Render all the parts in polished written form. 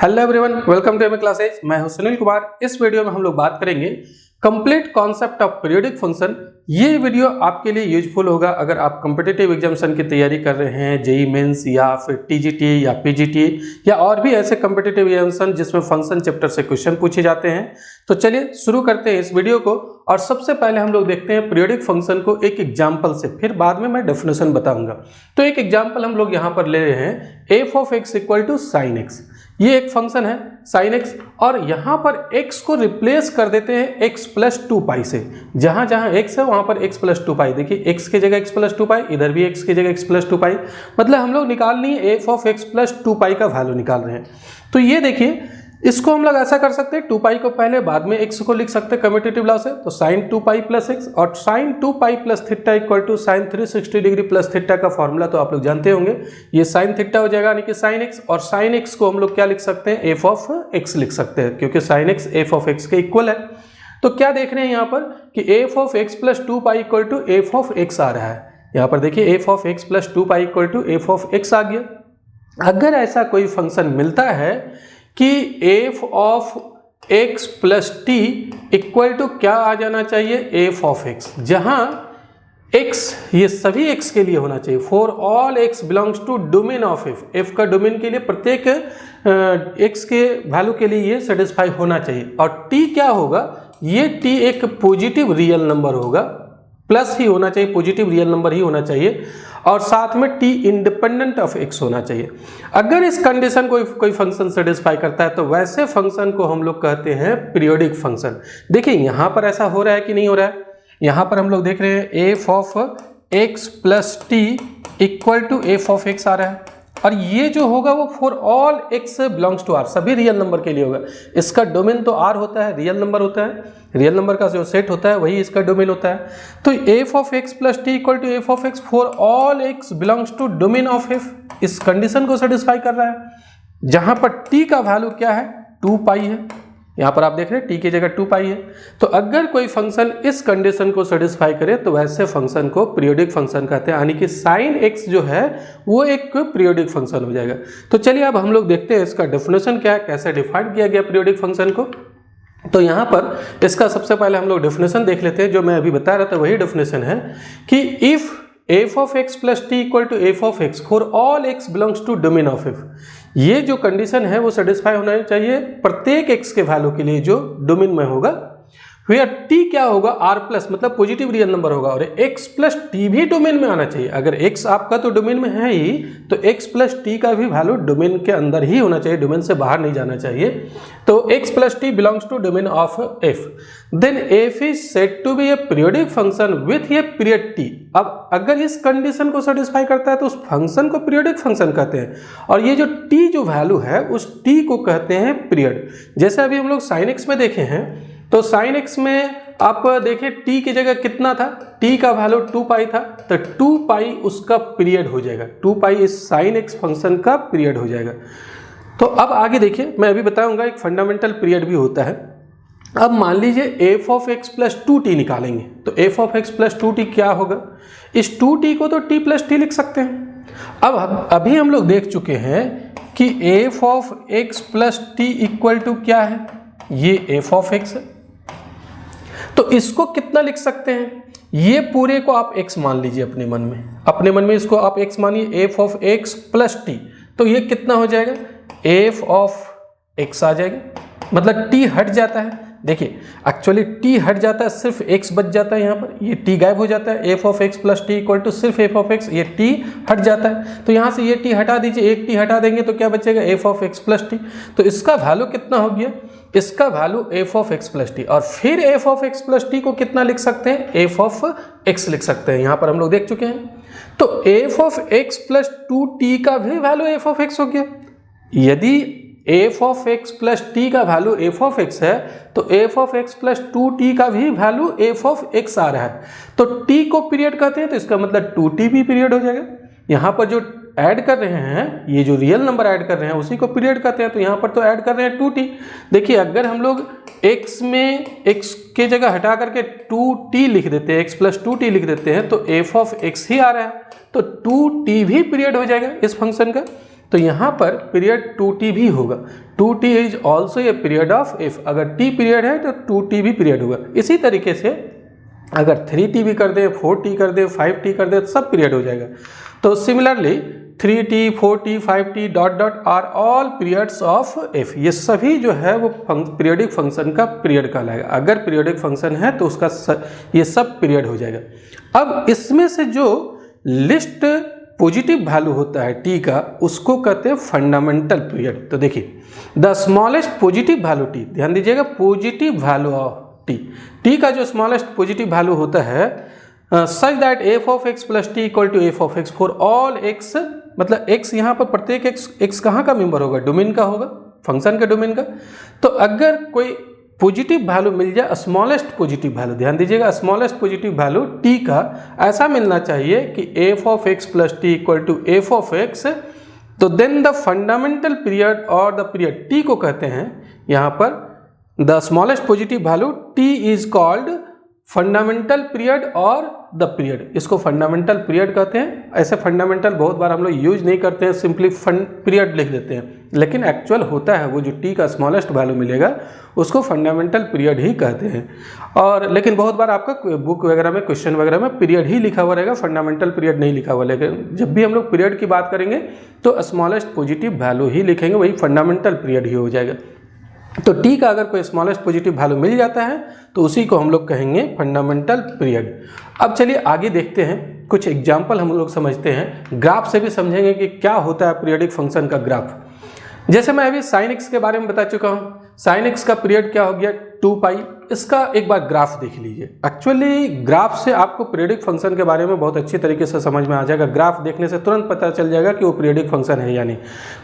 Hello everyone, welcome to MA classes. मैं हूं सुनील कुमार। इस वीडियो में हम लोग बात करेंगे complete concept of periodic function. ये वीडियो आपके लिए यूजफुल होगा अगर आप कॉम्पिटिटिव एग्जामिनेशन की तैयारी कर रहे हैं, जेई मेंस या फिर टीजीटी या पीजीटी या और भी ऐसे कॉम्पिटिटिव एग्जामिनेशन जिसमें फंक्शन चैप्टर से क्वेश्चन पूछे जाते हैं। तो चलिए शुरू करते हैं इस वीडियो को। और सबसे पहले हम लोग देखते हैं पीरियोडिक फंक्शन को एक एग्जाम्पल से, फिर बाद में मैं डेफिनेशन बताऊंगा। तो एक एग्जाम्पल हम लोग यहाँ पर ले रहे हैं, f of x equal to sine x. ये एक फंक्शन है साइन एक्स, और यहाँ पर x को रिप्लेस कर देते हैं x प्लस 2 पाई से। जहाँ जहाँ x है वहाँ पर x प्लस 2 पाई। देखिए x की जगह x प्लस 2 पाई, इधर भी x की जगह x प्लस 2 पाई। मतलब हम लोग निकालनी है एफ ऑफ x प्लस 2 पाई का वैल्यू निकाल रहे हैं। तो ये देखिए, इसको हम लोग ऐसा कर सकते हैं, 2 पाई को पहले बाद में x को लिख सकते हैं कम्यूटेटिव लॉ से। तो साइन 2 पाई प्लस x और sine 2 pi plus theta equal to sine 360 degree plus theta का फॉर्मूला तो आप लोग जानते होंगे। ये साइन थीटा हो जाएगा यानी कि साइन x, और साइन x को हम लोग क्या लिख सकते हैं, एफ ऑफ x लिख सकते हैं, क्योंकि sine x f of x के इक्वल है। तो क्या देख रहे हैं यहाँ पर कि f of x plus 2 pi equal to f of x आ रहा है। यहाँ पर देखिए f of x plus 2 pi equal to f of x आ गया। अगर ऐसा कोई फंक्शन मिलता है कि f of x plus t equal to क्या आ जाना चाहिए, एफ ऑफ x, जहां x ये सभी x के लिए होना चाहिए। For all x belongs to domain of f का डोमेन के लिए प्रत्येक x के वैल्यू के लिए ये सेटिस्फाई होना चाहिए। और t क्या होगा, ये t एक पॉजिटिव रियल नंबर होगा, प्लस ही होना चाहिए, पॉजिटिव रियल नंबर ही होना चाहिए, और साथ में t इंडिपेंडेंट ऑफ x होना चाहिए। अगर इस कंडीशन को कोई फंक्शन सेटिस्फाई करता है तो वैसे फंक्शन को हम लोग कहते हैं पीरियोडिक फंक्शन। देखिए यहाँ पर ऐसा हो रहा है कि नहीं हो रहा है। यहाँ पर हम लोग देख रहे हैं f of x plus t equal to f of x आ रहा है, और ये जो होगा वो for all x belongs to r, सभी रियल नंबर के लिए होगा। इसका डोमेन तो r होता है, रियल नंबर होता है, रियल नंबर का जो सेट होता है वही इसका डोमेन होता है। तो f of x plus t equal to f of x for all x belongs to domain of f, इस कंडीशन को सेटिस्फाई कर रहा है। जहां पर t का वैल्यू क्या है, 2 पाई है। यहाँ पर आप देख रहे हैं t की जगह 2 पाई है। तो अगर कोई फंक्शन इस कंडीशन को सेटिस्फाई करे तो वैसे फंक्शन को पीरियोडिक फंक्शन कहते हैं, यानी कि साइन x जो है वो एक पीरियोडिक फंक्शन हो जाएगा। तो चलिए अब हम लोग देखते हैं इसका डेफिनेशन क्या है, कैसे डिफाइन किया गया पीरियोडिक फंक्शन को। तो यहाँ पर इसका सबसे पहले हम लोग डेफिनेशन देख लेते हैं। जो मैं अभी बता रहा था वही डेफिनेशन है कि if f of x plus t equal to f of x for all x belongs to domain of f, ये जो कंडीशन है वो सेटिस्फाई होना चाहिए प्रत्येक एक्स के वैल्यू के लिए जो डोमेन में होगा। फिर टी क्या होगा, आर प्लस, मतलब पॉजिटिव रियल नंबर होगा, और एक्स प्लस टी भी डोमेन में आना चाहिए। अगर एक्स आपका तो डोमेन में है ही, तो एक्स प्लस टी का भी वैल्यू डोमेन के अंदर ही होना चाहिए, डोमेन से बाहर नहीं जाना चाहिए। तो x plus t belongs to domain of f, then f is said to be a periodic function with a period t. अब अगर इस कंडीशन को सेटिस्फाई करता है तो उस फंक्शन को पीरियोडिक फंक्शन कहते हैं, और ये जो टी जो वैल्यू है उस टी को कहते हैं पीरियड। जैसे अभी हम लोग साइन एक्स में देखे हैं, तो साइन एक्स में आप देखिए t की जगह कितना था, t का वैल्यू 2 पाई था, तो 2 पाई उसका पीरियड हो जाएगा, 2 पाई इस साइन एक्स फंक्शन का पीरियड हो जाएगा। तो अब आगे देखिए, मैं अभी बताऊंगा एक फंडामेंटल पीरियड भी होता है। अब मान लीजिए F of x plus 2t निकालेंगे, तो f of x plus 2t क्या होगा, इस 2t को तो t प्लस टी लिख सकते हैं। अब अभी हम लोग देख चुके हैं कि f of x plus t equal to क्या है, ये एफ ऑफ एक्स है। तो इसको कितना लिख सकते हैं, ये पूरे को आप x मान लीजिए अपने मन में, अपने मन में इसको आप x मानिए, F of x plus T. तो ये कितना हो जाएगा, एफ ऑफ x आ जाएगा, मतलब t हट जाता है। देखिए एक्चुअली t हट जाता है, सिर्फ x बच जाता है, यहाँ पर ये t गायब हो जाता है। F of x plus t equal to सिर्फ एफ ऑफ x, ये t हट जाता है। तो यहाँ से ये t हटा दीजिए, एक t हटा देंगे तो क्या बचेगा, F of x plus T. तो इसका वैल्यू कितना हो गया, इसका value F of x plus T, और फिर F of x plus T को कितना लिख सकते हैं, एफ ऑफ एक्स लिख सकते हैं। यहाँ पर हम लोग देख चुके हैं। तो f of x plus 2t का भी वैल्यू एफ ऑफ एक्स हो गया। यदि F of x plus T का वैल्यू एफ ऑफ एक्स है तो f of x plus 2t का भी वैल्यू एफ ऑफ एक्स आ रहा है। तो t को पीरियड कहते हैं, तो इसका मतलब 2t भी पीरियड हो जाएगा। यहाँ पर जो ऐड कर रहे हैं, ये जो रियल नंबर ऐड कर रहे हैं उसी को पीरियड कहते हैं। तो यहाँ पर तो ऐड कर रहे हैं 2t। देखिए अगर हम लोग x में x के जगह हटा करके 2t लिख देते हैं, x प्लस 2t लिख देते हैं, तो एफ ऑफ x ही आ रहा है, तो 2t भी पीरियड हो जाएगा इस फंक्शन का। तो यहाँ पर पीरियड 2t भी होगा। 2t is also a period of f। अगर t पीरियड है तो 2t भी पीरियड होगा। इसी तरीके से अगर 3t भी कर दे, 4t कर दे, 5t कर दे तो सब पीरियड हो जाएगा। तो similarly 3t, 4t, 5t dot dot are all periods of f। ये सभी जो है वो पीरियोडिक फंक्शन का पीरियड कहलाएगा। अगर पीरियोडिक फंक्शन है तो उसका ये सब पीरियड हो जाएगा। अब इसमें से जो लिस्ट पॉजिटिव वैल्यू होता है t का, उसको कहते हैं फंडामेंटल पीरियड। तो देखिए the smallest positive value t, ध्यान दीजिएगा पॉजिटिव वैल्यू ऑफ t का जो स्मॉलेस्ट पॉजिटिव वैल्यू होता है such that f of x plus t equal to f of x for all x, मतलब x यहाँ पर प्रत्येक x कहाँ का मेंबर होगा, डोमेन का होगा, फंक्शन के डोमेन का। तो अगर कोई पॉजिटिव वैल्यू मिल जाए, स्मॉलेस्ट पॉजिटिव वैल्यू, ध्यान दीजिएगा स्मॉलेस्ट पॉजिटिव वैल्यू t का ऐसा मिलना चाहिए कि f of x plus t equal to f of x, तो देन द फंडामेंटल पीरियड और द पीरियड t को कहते हैं यहाँ पर the smallest positive value t is called fundamental period और द पीरियड, इसको फंडामेंटल पीरियड कहते हैं। ऐसे फंडामेंटल बहुत बार हम लोग यूज नहीं करते हैं, सिंपली पीरियड लिख देते हैं, लेकिन एक्चुअल होता है वो जो t का स्मॉलेस्ट वैल्यू मिलेगा उसको फंडामेंटल पीरियड ही कहते हैं। और लेकिन बहुत बार आपका बुक वगैरह में, क्वेश्चन वगैरह में पीरियड ही लिखा हुआ रहेगा, फंडामेंटल पीरियड नहीं लिखा हुआ। लेकिन जब भी हम लोग पीरियड की बात करेंगे तो स्मॉलेस्ट पॉजिटिव वैल्यू ही लिखेंगे, वही फंडामेंटल पीरियड ही हो जाएगा। तो t का अगर कोई स्मॉलेस्ट पॉजिटिव वैल्यू मिल जाता है तो उसी को हम लोग कहेंगे फंडामेंटल पीरियड। अब चलिए आगे देखते हैं, कुछ एग्जाम्पल हम लोग समझते हैं, ग्राफ से भी समझेंगे कि क्या होता है पीरियोडिक फंक्शन का ग्राफ। जैसे मैं अभी साइन x के बारे में बता चुका हूँ, साइन x का पीरियड क्या हो गया 2 पाई। इसका एक बार ग्राफ देख लीजिए। एक्चुअली ग्राफ से आपको पीरियोडिक फंक्शन के बारे में बहुत अच्छी तरीके से समझ में आ जाएगा। ग्राफ देखने से तुरंत पता चल जाएगा कि वो पीरियोडिक फंक्शन है या नहीं।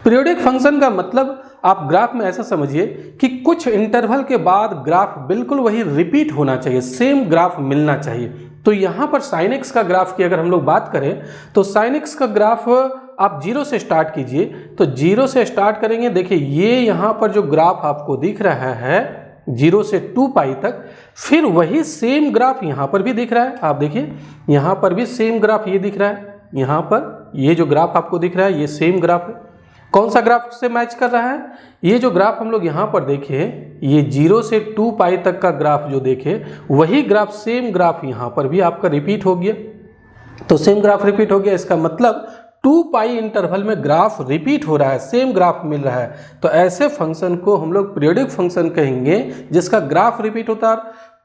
पीरियोडिक फंक्शन का मतलब आप ग्राफ में ऐसा समझिए कि कुछ इंटरवल के बाद ग्राफ बिल्कुल वही रिपीट होना चाहिए, सेम ग्राफ मिलना चाहिए। तो यहाँ पर साइन एक्स का ग्राफ की अगर हम लोग बात करें तो साइन एक्स का ग्राफ आप 0 से स्टार्ट कीजिए। तो 0 से स्टार्ट करेंगे, देखिए ये यहाँ पर जो ग्राफ आपको दिख रहा है 0 से 2 पाई तक, फिर वही सेम ग्राफ यहाँ पर भी दिख रहा है। आप देखिए यहाँ पर भी सेम ग्राफ ये दिख रहा है, यहाँ पर ये जो ग्राफ आपको दिख रहा है ये सेम ग्राफ है। कौन सा ग्राफ से मैच कर रहा है? ये जो ग्राफ हम लोग यहाँ पर देखें, ये 0 से 2 पाई तक का ग्राफ जो देखे वही ग्राफ, सेम ग्राफ यहाँ पर भी आपका रिपीट हो गया। तो सेम ग्राफ रिपीट हो गया, इसका मतलब 2 पाई इंटरवल में ग्राफ रिपीट हो रहा है, सेम ग्राफ मिल रहा है। तो ऐसे फंक्शन को हम लोग पीरियोडिक फंक्शन कहेंगे जिसका ग्राफ रिपीट होता है।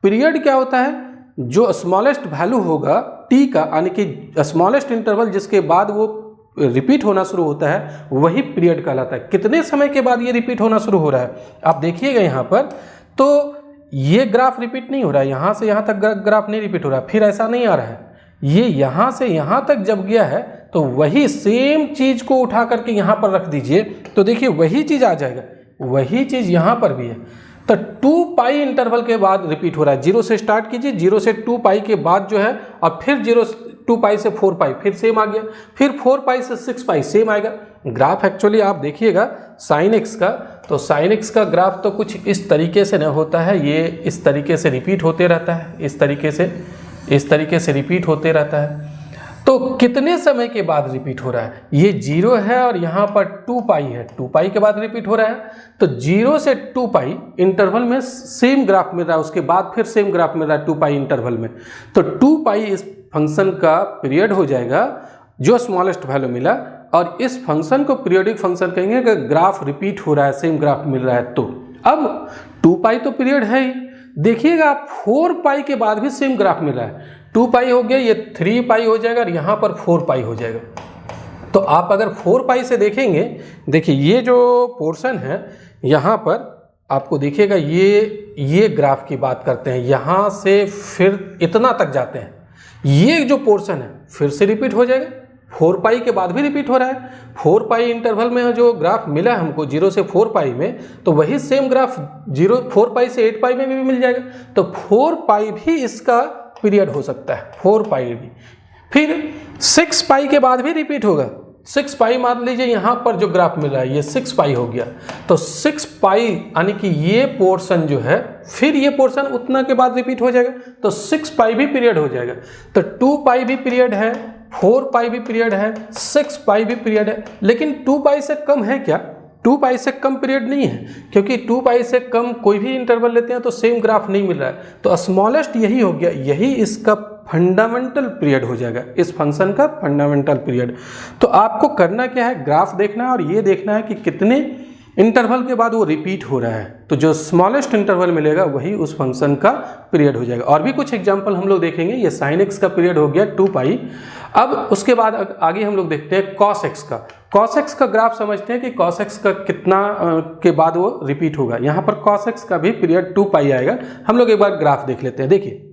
पीरियड क्या होता है? जो स्मॉलेस्ट वैल्यू होगा t का, यानी कि स्मॉलेस्ट इंटरवल जिसके बाद वो रिपीट होना शुरू होता है वही पीरियड कहलाता है। कितने समय के बाद ये रिपीट होना शुरू हो रहा है आप देखिएगा यहाँ पर, तो ये ग्राफ रिपीट नहीं हो रहा है, यहाँ से यहाँ तक ग्राफ नहीं रिपीट हो रहा है, फिर ऐसा नहीं आ रहा है, ये यहाँ से यहाँ तक जब गया है तो वही सेम चीज को उठा करके यहाँ पर रख दीजिए तो देखिए वही चीज आ जाएगा, वही चीज यहाँ पर भी है। तो 2 पाई इंटरवल के बाद रिपीट हो रहा है। 0 से स्टार्ट कीजिए, 0 से 2 पाई के बाद जो है, और फिर 2 पाई से 4 पाई फिर सेम आ गया, फिर 4 पाई से 6 पाई सेम आएगा। ग्राफ एक्चुअली आप देखिएगा साइन एक्स का, तो साइन एक्स का ग्राफ तो कुछ इस तरीके से न होता है, ये इस तरीके से रिपीट होते रहता है, इस तरीके से रिपीट होते रहता है। तो कितने समय के बाद रिपीट हो रहा है? ये 0 है और यहाँ पर 2 पाई है, 2 पाई के बाद रिपीट हो रहा है। तो 0 से 2 पाई इंटरवल में सेम ग्राफ मिल रहा है, उसके बाद फिर सेम ग्राफ मिल रहा है 2 पाई इंटरवल में। तो 2 पाई इस फंक्शन का पीरियड हो जाएगा जो स्मॉलेस्ट वैल्यू मिला, और इस फंक्शन को पीरियोडिक फंक्शन कहेंगे कि ग्राफ रिपीट हो रहा है, सेम ग्राफ मिल रहा है। तो अब 2 पाई तो पीरियड है ही, देखिएगा 4 पाई के बाद भी सेम ग्राफ मिल रहा है। 2 पाई हो गया, ये 3 पाई हो जाएगा और यहाँ पर 4 पाई हो जाएगा। तो आप अगर 4 पाई से देखेंगे, देखिए ये जो पोर्शन है यहाँ पर आपको देखिएगा, ये ग्राफ की बात करते हैं, यहाँ से फिर इतना तक जाते हैं, ये जो पोर्शन है फिर से रिपीट हो जाएगा। 4 पाई के बाद भी रिपीट हो रहा है। 4 पाई इंटरवल में जो ग्राफ मिला हमको 0 से 4 पाई में, तो वही सेम ग्राफ 4 पाई से 8 पाई में भी मिल जाएगा। तो 4 पाई भी इसका पीरियड हो सकता है, 4 पाई भी। फिर 6 पाई के बाद भी रिपीट होगा। 6 पाई मान लीजिए यहाँ पर जो ग्राफ मिल रहा है ये 6 पाई हो गया, तो 6 पाई यानी कि ये पोर्शन जो है फिर ये पोर्शन उतना के बाद रिपीट हो जाएगा, तो 6 पाई भी पीरियड हो जाएगा। तो 2 पाई भी पीरियड है, 4 पाई भी पीरियड है, 6 पाई भी पीरियड है, लेकिन 2 पाई से कम है क्या? 2 पाई से कम पीरियड नहीं है, क्योंकि 2 पाई से कम कोई भी इंटरवल लेते हैं तो सेम ग्राफ नहीं मिल रहा है। तो स्मॉलेस्ट यही हो गया, यही इसका फंडामेंटल पीरियड हो जाएगा, इस फंक्शन का फंडामेंटल पीरियड। तो आपको करना क्या है, ग्राफ देखना है और ये देखना है कि कितने इंटरवल के बाद वो रिपीट हो रहा है। तो जो स्मॉलेस्ट इंटरवल मिलेगा वही उस फंक्शन का पीरियड हो जाएगा। और भी कुछ एग्जांपल हम लोग देखेंगे। ये साइन एक्स का पीरियड हो गया 2 पाई। अब उसके बाद आगे हम लोग देखते हैं कॉस एक्स का। कॉस एक्स का ग्राफ समझते हैं कि कॉस एक्स का कितना के बाद वो रिपीट होगा। यहाँ पर कॉस एक्स का भी पीरियड 2 पाई आएगा। हम लोग एक बार ग्राफ देख लेते हैं। देखिए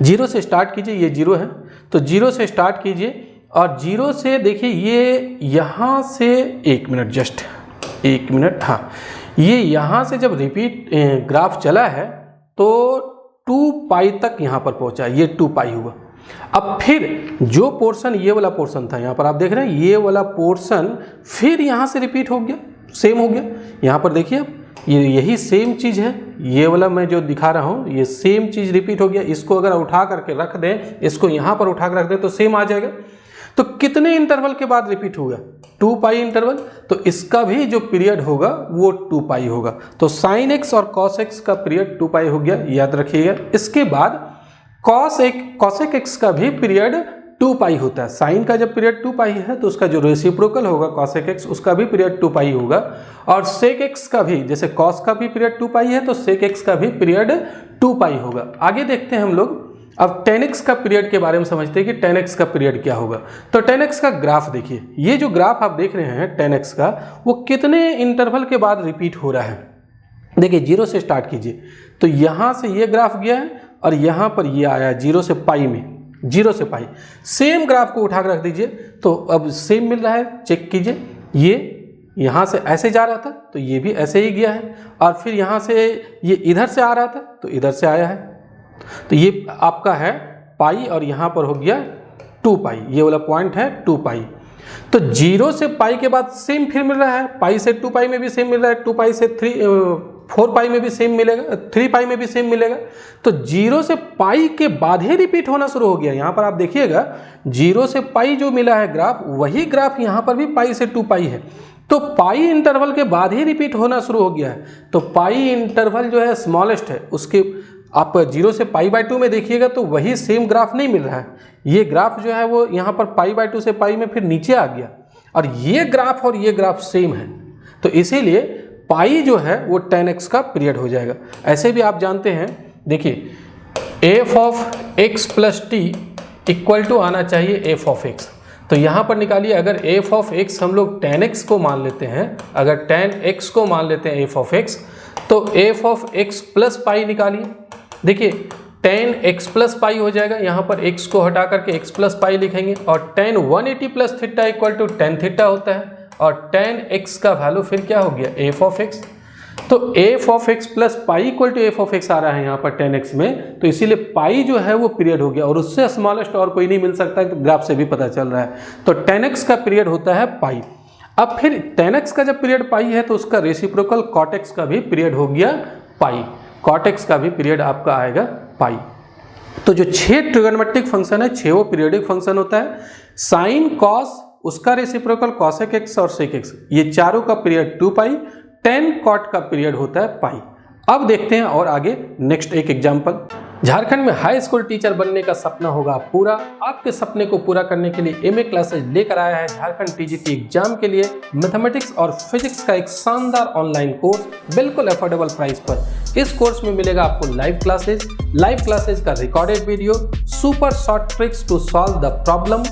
0 से स्टार्ट कीजिए, ये 0 है तो 0 से स्टार्ट कीजिए और 0 से देखिए ये यहाँ से 1 मिनट, जस्ट 1 मिनट, हाँ, ये यहाँ से जब रिपीट ग्राफ चला है तो 2 पाई तक यहाँ पर पहुँचा, ये 2 पाई हुआ। अब फिर जो पोर्शन, ये वाला पोर्शन था, यहाँ पर आप देख रहे हैं ये वाला पोर्शन फिर यहाँ से रिपीट हो गया, सेम हो गया। यहाँ पर देखिए आप, ये यही सेम चीज़ है, ये वाला मैं जो दिखा रहा हूँ ये सेम चीज़ रिपीट हो गया। इसको अगर उठा करके रख दें, इसको यहाँ पर उठा कर रख दें तो सेम आ जाएगा। तो कितने इंटरवल के बाद रिपीट होगा? 2 पाई इंटरवल। तो इसका भी जो पीरियड होगा वो 2 पाई होगा। तो साइन एक्स और कॉस एक्स का पीरियड 2 पाई हो गया, याद रखिएगा। इसके बाद कॉसेक एक्स का भी पीरियड 2 पाई होता है। साइन का जब पीरियड 2 पाई है तो उसका जो रेसिप्रोकल होगा कॉसेक एक्स, उसका भी पीरियड 2 पाई होगा। और सेक एक्स का भी, जैसे कॉस का भी पीरियड 2 पाई है तो सेक एक्स का भी पीरियड 2 पाई होगा। आगे देखते हैं हम लोग। अब tan x का पीरियड के बारे में समझते हैं कि tan x का पीरियड क्या होगा। तो tan x का ग्राफ देखिए, ये जो ग्राफ आप देख रहे हैं tan x का, वो कितने इंटरवल के बाद रिपीट हो रहा है। देखिए 0 से स्टार्ट कीजिए तो यहाँ से ये ग्राफ गया है और यहाँ पर ये आया 0 से पाई में, 0 से पाई। सेम ग्राफ को उठा कर रख दीजिए तो अब सेम मिल रहा है, चेक कीजिए। ये यहाँ से ऐसे जा रहा था तो ये भी ऐसे ही गया है, और फिर यहाँ से ये इधर से आ रहा था तो इधर से आया है। तो ये आपका है पाई और यहाँ पर हो गया 2 पाई, ये वाला पॉइंट है 2 पाई। तो 0 से पाई के बाद सेम फिर मिल रहा है, पाई से 2 पाई में भी सेम मिल रहा है, 2 पाई से 4 पाई में भी सेम मिलेगा, 3 पाई में भी सेम मिलेगा। तो 0 से पाई के बाद ही रिपीट होना शुरू हो गया। यहाँ पर आप देखिएगा 0 से पाई जो मिला है ग्राफ, वही ग्राफ यहाँ पर भी पाई से 2 पाई है। तो पाई इंटरवल के बाद ही रिपीट होना शुरू हो गया है। तो पाई इंटरवल जो है स्मॉलेस्ट है, उसके आप 0 से π/2 में देखिएगा तो वही सेम ग्राफ नहीं मिल रहा है। ये ग्राफ जो है वो यहाँ पर π/2 से पाई में फिर नीचे आ गया, और ये ग्राफ और ये ग्राफ सेम है। तो इसीलिए पाई जो है वो tan x का पीरियड हो जाएगा। ऐसे भी आप जानते हैं, देखिए f of x plus t equal to आना चाहिए f ऑफ x। तो यहाँ पर निकालिए, अगर f ऑफ x हम लोग tan x को मान लेते हैं, अगर tan x को मान लेते हैं f ऑफ x, तो f ऑफ x प्लस पाई निकालिए। देखिए tan x प्लस पाई हो जाएगा, यहाँ पर x को हटा करके x प्लस पाई लिखेंगे, और tan 180 plus theta equal to tan theta होता है, और tan x का वैल्यू फिर क्या हो गया f ऑफ x। तो f of x plus pi equal to f of x आ रहा है यहाँ पर tan x में, तो इसीलिए पाई जो है वो पीरियड हो गया, और उससे स्मॉलेस्ट और कोई नहीं मिल सकता है, तो ग्राफ से भी पता चल रहा है। तो tan x का पीरियड होता है पाई। अब फिर tan x का जब पीरियड पाई है तो उसका रेसिप्रोकल cot x का भी पीरियड हो गया पाई, cot x का भी पीरियड आपका आएगा पाई। तो जो 6 ट्रिगोनोमेट्रिक फंक्शन है, 6 वो पीरियोडिक फंक्शन होता है। साइन कॉस, उसका रेसिप्रोकल कॉसेक एक्स और सेक एक्स, ये चारों का पीरियड 2 पाई। tan cot का पीरियड होता है पाई। अब देखते हैं और आगे नेक्स्ट एक एग्जांपल। झारखंड में हाई स्कूल टीचर बनने का सपना होगा पूरा। आपके सपने को पूरा करने के लिए एमए क्लासेज लेकर आया है झारखंड टीजीटी एग्जाम के लिए मैथमेटिक्स और फिजिक्स का एक शानदार ऑनलाइन कोर्स, बिल्कुल अफोर्डेबल प्राइस पर। इस कोर्स में मिलेगा आपको लाइव क्लासेज का recorded video, super short tricks to solve the problem,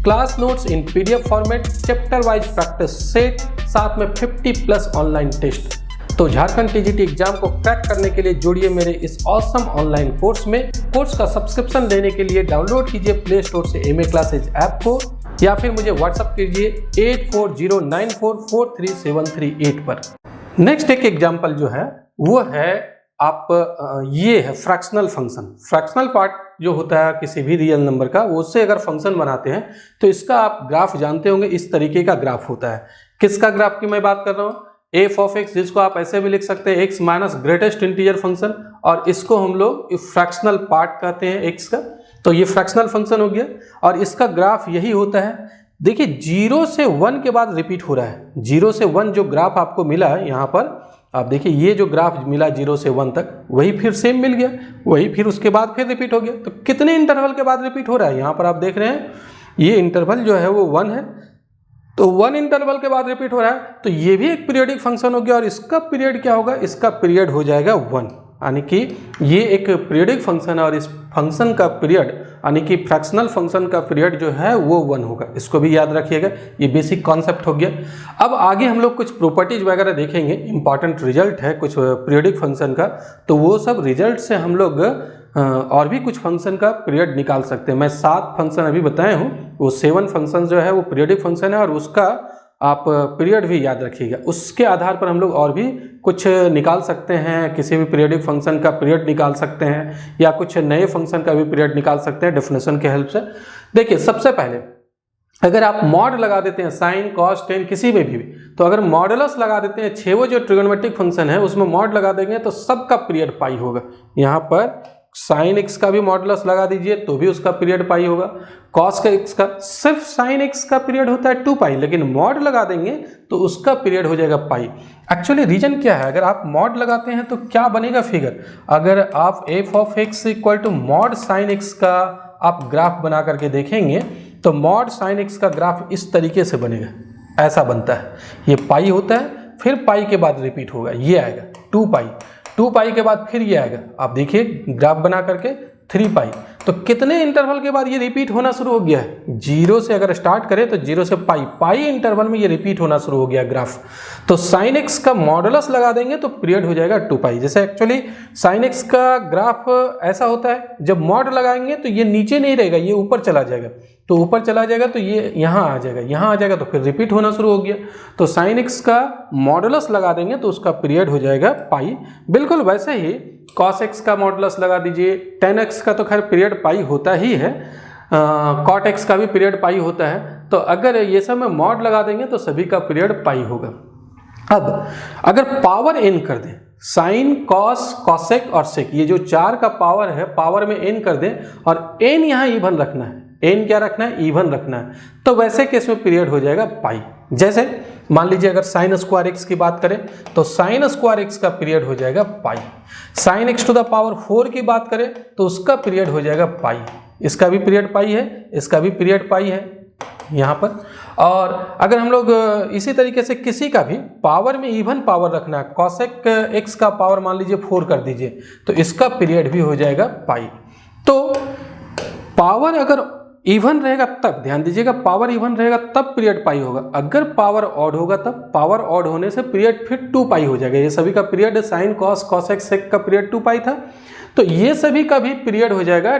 class notes in PDF format, chapter wise practice set, साथ में 50+ ऑनलाइन टेस्ट। तो झारखंड टीजीटी एग्जाम को क्रैक करने के लिए जुड़िए मेरे इस ऑसम ऑनलाइन कोर्स में। कोर्स का सब्सक्रिप्शन लेने के लिए डाउनलोड कीजिए प्ले स्टोर से एमए क्लासेज ऐप को, या फिर मुझे व्हाट्सएप कीजिए 8409443738 पर। नेक्स्ट एक एग्जाम्पल जो है वो है आप ये है फ्रैक्शनल फंक्शन। फ्रैक्शनल पार्ट जो होता है किसी भी रियल नंबर का, वो उससे अगर फंक्शन बनाते हैं तो इसका आप ग्राफ जानते होंगे, इस तरीके का ग्राफ होता है। किसका ग्राफ की मैं बात कर रहा हूँ? एफ ऑफ एक्स, जिसको आप ऐसे भी लिख सकते हैं x minus greatest integer function, और इसको हम लोग फ्रैक्शनल पार्ट कहते हैं एक्स का। तो ये फ्रैक्शनल फंक्शन हो गया और इसका ग्राफ यही होता है। देखिए 0 से 1 के बाद रिपीट हो रहा है। 0 से 1 जो ग्राफ आपको मिला है यहाँ पर, आप देखिए ये जो ग्राफ मिला 0 से 1 तक, वही फिर सेम मिल गया, वही फिर उसके बाद फिर रिपीट हो गया। तो कितने इंटरवल के बाद रिपीट हो रहा है, यहाँ पर आप देख रहे हैं ये इंटरवल जो है वो 1 है, तो 1 इंटरवल के बाद रिपीट हो रहा है। तो ये भी एक पीरियडिक फंक्शन हो गया और इसका पीरियड क्या होगा, इसका पीरियड हो जाएगा 1, यानी कि ये एक पीरियडिक फंक्शन है और इस फंक्शन का पीरियड यानी कि फ्रैक्शनल फंक्शन का पीरियड जो है वो 1 होगा। इसको भी याद रखिएगा, ये बेसिक कॉन्सेप्ट हो गया। अब आगे हम लोग कुछ प्रॉपर्टीज वगैरह देखेंगे, इंपॉर्टेंट रिजल्ट है कुछ पीरियडिक फंक्शन का, तो वो सब रिजल्ट से हम लोग और भी कुछ फंक्शन का पीरियड निकाल सकते हैं। मैं 7 फंक्शन अभी बताए हूँ, वो 7 फंक्शन जो है वो पीरियडिक फंक्शन है और उसका आप पीरियड भी याद रखिएगा। उसके आधार पर हम लोग और भी कुछ निकाल सकते हैं, किसी भी पीरियडिक फंक्शन का पीरियड निकाल सकते हैं या कुछ नए फंक्शन का भी पीरियड निकाल सकते हैं डेफिनेशन के हेल्प से। देखिए सबसे पहले अगर आप मॉड लगा देते हैं साइन कॉस टेन किसी में भी, तो अगर मॉडुलस लगा देते हैं 6 जो ट्रिगोनोमेट्रिक फंक्शन है उसमें मॉड लगा देंगे तो सबका पीरियड पाई होगा। यहाँ पर साइन एक्स का भी मॉडुलस लगा दीजिए तो भी उसका पीरियड पाई होगा। कॉस का एक्स का सिर्फ साइन एक्स का पीरियड होता है 2 पाई, लेकिन मॉड लगा देंगे तो उसका पीरियड हो जाएगा पाई। एक्चुअली रीजन क्या है, अगर आप मॉड लगाते हैं तो क्या बनेगा फिगर, अगर आप f of x equal to mod sine x का आप ग्राफ बना करके देखेंगे तो मॉड साइन एक्स का ग्राफ इस तरीके से बनेगा, ऐसा बनता है। ये पाई होता है, फिर पाई के बाद रिपीट होगा, ये आएगा 2 पाई, 2 पाई के बाद फिर ये आएगा। आप देखिए ग्राफ बना करके 3 पाई, तो कितने इंटरवल के बाद ये रिपीट होना शुरू हो गया है, 0 से अगर स्टार्ट करें तो 0 से पाई, पाई इंटरवल में ये रिपीट होना शुरू हो गया ग्राफ। तो साइन एक्स का मॉडुलस लगा देंगे तो पीरियड हो जाएगा 2 पाई। जैसे एक्चुअली साइन एक्स का ग्राफ ऐसा होता है, जब मॉड लगाएंगे तो ये नीचे नहीं रहेगा, ये ऊपर चला जाएगा, तो ऊपर चला जाएगा तो ये यहाँ आ जाएगा, यहाँ आ जाएगा तो फिर रिपीट होना शुरू हो गया। तो साइन एक्स का मॉडुलस लगा देंगे तो उसका पीरियड हो जाएगा पाई। बिल्कुल वैसे ही कॉस एक्स का मॉडुलस लगा दीजिए, टेन एक्स का तो खैर पीरियड पाई होता ही है, कॉट एक्स का भी पीरियड पाई होता है। तो अगर ये सब में मॉड लगा देंगे तो सभी का पीरियड पाई होगा। अब अगर पावर एन कर दें, साइन कॉस कॉसेक और सेक, ये जो 4 का पावर है पावर में एन कर दें और एन यहाँ इवन रखना है, एन क्या रखना है, इवन रखना है, तो वैसे केस में पीरियड हो जाएगा पाई। जैसे मान लीजिए अगर साइन स्क्वायर एक्स की बात करें तो साइन स्क्वायर एक्स का पीरियड हो जाएगा pi. Sine x to the power 4 की बात करें तो उसका पीरियड हो जाएगा पाई। इसका भी पीरियड पाई है, इसका भी पीरियड पाई है यहाँ पर। और अगर हम लोग इसी तरीके से किसी का भी पावर में इवन पावर रखना है, कॉसेक एक्स का पावर मान लीजिए 4 कर दीजिए तो इसका पीरियड भी हो जाएगा पाई। तो पावर अगर इवन रहेगा तब, ध्यान दीजिएगा, पावर इवन रहेगा तब पीरियड पाई होगा, अगर पावर ऑड होगा तब, पावर ऑड होने से पीरियड फिर 2 पाई हो जाएगा। ये सभी का period sine cos cosec sec का पीरियड 2 पाई था, तो ये सभी का भी पीरियड हो जाएगा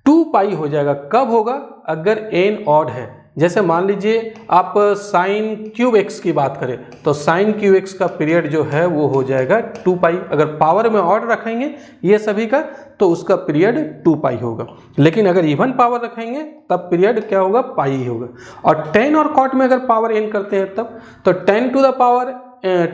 2 पाई हो जाएगा। कब होगा, अगर एन ऑड है। जैसे मान लीजिए आप साइन क्यूब एक्स की बात करें तो साइन क्यूब एक्स का पीरियड जो है वो हो जाएगा 2 पाई। अगर पावर में ऑड रखेंगे ये सभी का तो उसका पीरियड 2 पाई होगा, लेकिन अगर इवन पावर रखेंगे तब पीरियड क्या होगा, पाई ही होगा। और 10 और कॉट में अगर पावर एन करते हैं तब, तो 10 to the power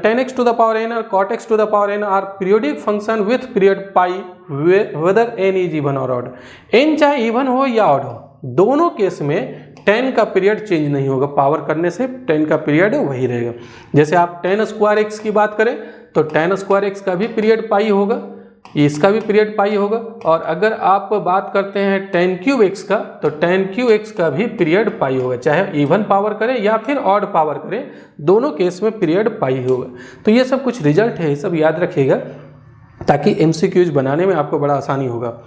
10x to the power n और cot x to the power n are periodic function with period pi whether n is even और ऑड। n चाहे इवन हो या ऑड हो, दोनों केस में 10 का पीरियड चेंज नहीं होगा, पावर करने से 10 का पीरियड वही रहेगा। जैसे आप 10 स्क्वायर एक्स की बात करें तो 10 स्क्वायर एक्स का भी पीरियड पाई होगा, इसका भी पीरियड पाई होगा। और अगर आप बात करते हैं 10 क्यूब एक्स का तो 10 क्यूब एक्स का भी पीरियड पाई होगा, चाहे इवन पावर करें या फिर ऑड पावर करें, दोनों केस में पीरियड पाई होगा। तो ये सब कुछ रिजल्ट है, ये सब याद रखिएगा ताकि MCQs बनाने में आपको बड़ा आसानी होगा।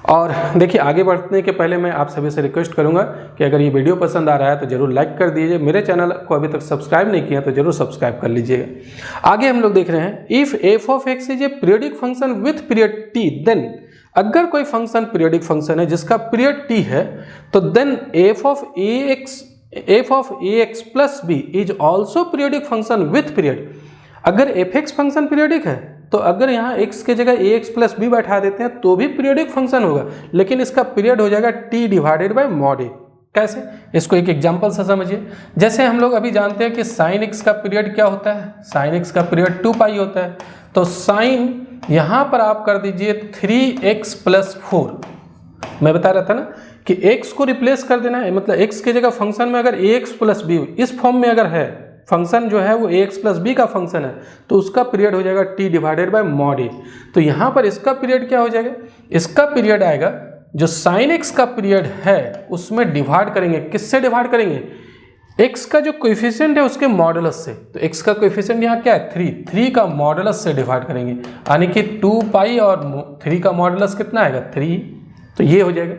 और देखिए आगे बढ़ने के पहले मैं आप सभी से रिक्वेस्ट करूंगा कि अगर ये वीडियो पसंद आ रहा है तो जरूर लाइक कर दीजिए, मेरे चैनल को अभी तक सब्सक्राइब नहीं किया तो जरूर सब्सक्राइब कर लीजिएगा। आगे हम लोग देख रहे हैं, if f of x is a periodic function with period t, then अगर कोई फंक्शन पीरियोडिक फंक्शन है जिसका पीरियड टी है तो then f of a x plus b is also periodic function with period. अगर एफ एक्स फंक्शन पीरियोडिक है तो अगर यहाँ x के जगह ax प्लस बी बैठा देते हैं तो भी पीरियोडिक फंक्शन होगा, लेकिन इसका पीरियड हो जाएगा t divided by mod a। कैसे, इसको एक एग्जांपल से समझिए। जैसे हम लोग अभी जानते हैं कि साइन x का पीरियड क्या होता है, साइन x का पीरियड 2 पाई होता है। तो साइन यहाँ पर आप कर दीजिए 3x प्लस 4, मैं बता रहा था ना कि x को रिप्लेस कर देना है, मतलब x की जगह फंक्शन में अगर ax प्लस बी इस फॉर्म में अगर है, फंक्शन जो है वो ax प्लस बी का फंक्शन है, तो उसका पीरियड हो जाएगा t divided by mod a। तो यहाँ पर इसका पीरियड क्या हो जाएगा, इसका पीरियड आएगा जो साइन x का पीरियड है उसमें डिवाइड करेंगे, किससे डिवाइड करेंगे, x का जो कोएफिशिएंट है उसके मॉडुलस से। तो x का कोएफिशिएंट यहाँ क्या है 3 का मॉडुलस से डिवाइड करेंगे, यानी कि 2 पाई और 3 का मॉडुलस कितना आएगा 3। तो ये हो जाएगा।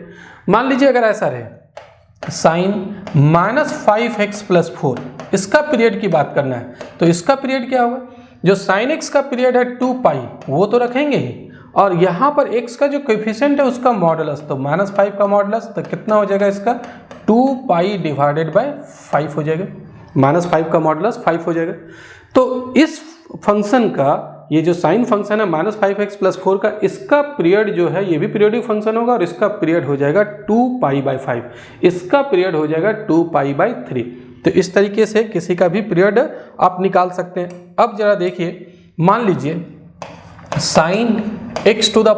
मान लीजिए अगर ऐसा रहे साइन -5x प्लस 4, इसका पीरियड की बात करना है, तो इसका पीरियड क्या होगा, जो साइन x का पीरियड है 2 पाई वो तो रखेंगे ही, और यहाँ पर x का जो कोएफिशिएंट है उसका मॉडुलस, तो -5 का मॉडुलस तो कितना हो जाएगा इसका 2 पाई डिवाइडेड बाय 5 हो जाएगा, -5 का मॉडुलस 5 हो जाएगा। तो इस फंक्शन का, ये जो साइन फंक्शन है -5x प्लस 4 का, इसका पीरियड जो है ये भी पीरियोडिक फंक्शन होगा और इसका पीरियड हो जाएगा 2 पाई बाय 5, इसका पीरियड हो जाएगा 2 पाई बाय 3। तो इस तरीके से किसी का भी पीरियड आप निकाल सकते हैं। अब जरा देखिए, मान लीजिए sine x to the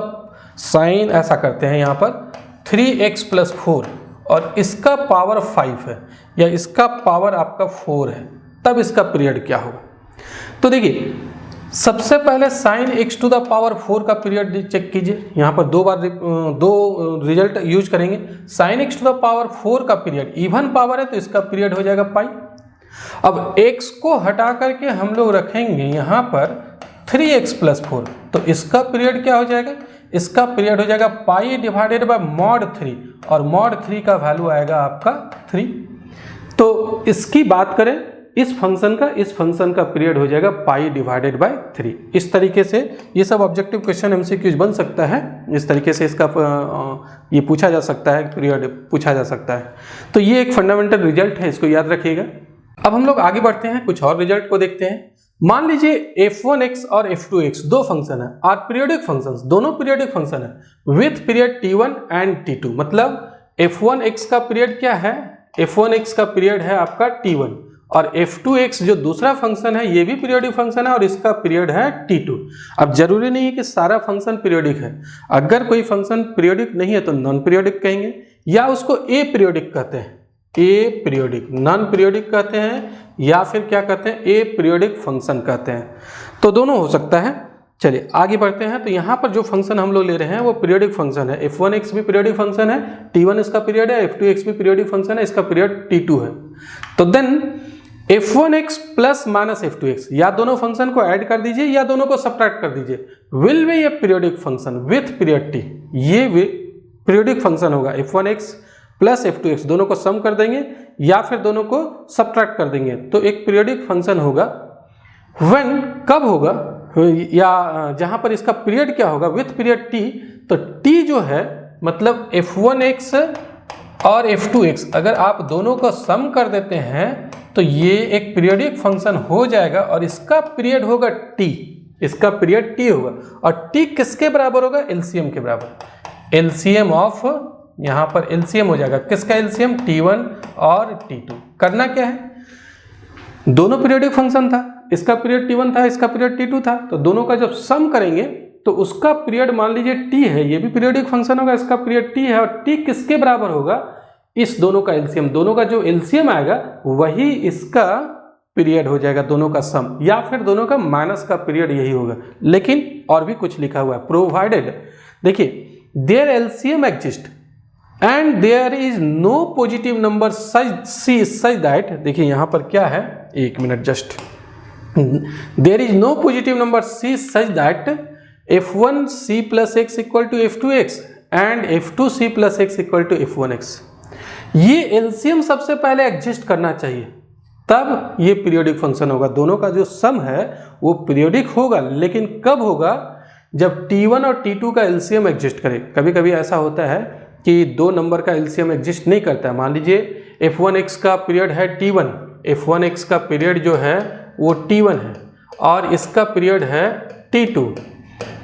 sine, ऐसा करते हैं यहाँ पर 3x प्लस 4 और इसका पावर 5 है या इसका पावर आपका 4 है, तब इसका पीरियड क्या होगा। तो देखिए सबसे पहले sine x to the power 4 का पीरियड चेक कीजिए, यहाँ पर दो रिजल्ट यूज करेंगे। Sine x to the power 4 का पीरियड इवन पावर है तो इसका पीरियड हो जाएगा पाई। अब x को हटा करके हम लोग रखेंगे यहाँ पर 3x प्लस 4, तो इसका पीरियड क्या हो जाएगा, इसका पीरियड हो जाएगा पाई डिवाइडेड बाय मॉड 3, और मॉड 3 का वैल्यू आएगा आपका 3। तो इसकी बात करें इस फंक्शन का पीरियड हो जाएगा पाई डिवाइडेड बाय 3। इस तरीके से ये सब ऑब्जेक्टिव क्वेश्चन एमसीक्यूज बन सकता है, इस तरीके से इसका ये पूछा जा सकता है, पीरियड पूछा जा सकता है। तो ये एक फंडामेंटल रिजल्ट है, इसको याद रखिएगा। अब हम लोग आगे बढ़ते हैं, कुछ और रिजल्ट को देखते हैं। मान लीजिए f1x और f2x दो फंक्शन है और पीरियोडिक फंक्शंस, दोनों पीरियोडिक फंक्शन है with period t1 and t2। मतलब f1x का पीरियड क्या है, f1x का पीरियड है आपका t1, और f2x जो दूसरा फंक्शन है ये भी पीरियोडिक फंक्शन है और इसका पीरियड है t2। अब जरूरी नहीं है कि सारा फंक्शन पीरियोडिक है, अगर कोई फंक्शन पीरियोडिक नहीं है तो नॉन पीरियोडिक कहेंगे, या उसको ए पीरियोडिक कहते हैं, ए पीरियोडिक, नॉन पीरियोडिक कहते हैं, या फिर क्या कहते हैं ए पीरियोडिक फंक्शन कहते हैं। तो दोनों हो सकता है। चलिए आगे बढ़ते हैं। तो यहाँ पर जो फंक्शन हम लोग ले रहे हैं वो पीरियोडिक फंक्शन है, f1x भी पीरियोडिक फंक्शन है, t1 इसका पीरियड है, f2x भी पीरियोडिक फंक्शन है, इसका पीरियड t2 है। तो then f1x plus minus f2x, या दोनों फंक्शन को ऐड कर दीजिए या दोनों को सब्ट्रैक्ट कर दीजिए, will be a periodic function with period t। ये पीरियोडिक फंक्शन होगा f1x प्लस f2x, दोनों को सम कर देंगे या फिर दोनों को सब्ट्रैक्ट कर देंगे, तो एक पीरियोडिक फंक्शन होगा। व्हेन कब होगा, या जहां पर इसका पीरियड क्या होगा विथ पीरियड t, तो t जो है मतलब f1x और f2x अगर आप दोनों को सम कर देते हैं तो ये एक पीरियोडिक फंक्शन हो जाएगा और इसका पीरियड होगा t, इसका पीरियड t होगा, और t किसके बराबर होगा, एलसीएम के बराबर, एलसीएम ऑफ, यहाँ पर एलसीएम हो जाएगा किसका, एलसीएम t1 और t2। करना क्या है, दोनों पीरियोडिक फंक्शन था, इसका पीरियड t1 था, इसका पीरियड t2 था, तो दोनों का जब सम करेंगे तो उसका पीरियड मान लीजिए t है, ये भी पीरियोडिक फंक्शन होगा, इसका पीरियड t है, और t किसके बराबर होगा, इस दोनों का एलसीएम, दोनों का जो एलसीएम आएगा वही इसका पीरियड हो जाएगा, दोनों का सम, या फिर दोनों का माइनस का पीरियड यही होगा। लेकिन और भी कुछ लिखा हुआ है, प्रोवाइडेड, देखिए there LCM exist and there is no positive number such that, देखिए यहाँ पर क्या है, एक minute just, there is no positive number c such that f1c plus x equal to f2x and f2c plus x equal to f1x। ये LCM सबसे पहले exist करना चाहिए, तब ये पीरियोडिक फंक्शन होगा, दोनों का जो सम है वो पीरियोडिक होगा। लेकिन कब होगा, जब t1 और t2 का एलसीएम एग्जिस्ट करे। कभी कभी ऐसा होता है कि दो नंबर का एलसीएम एग्जिस्ट नहीं करता है, मान लीजिए f1x का पीरियड है t1, f1x का पीरियड जो है वो t1 है और इसका पीरियड है t2,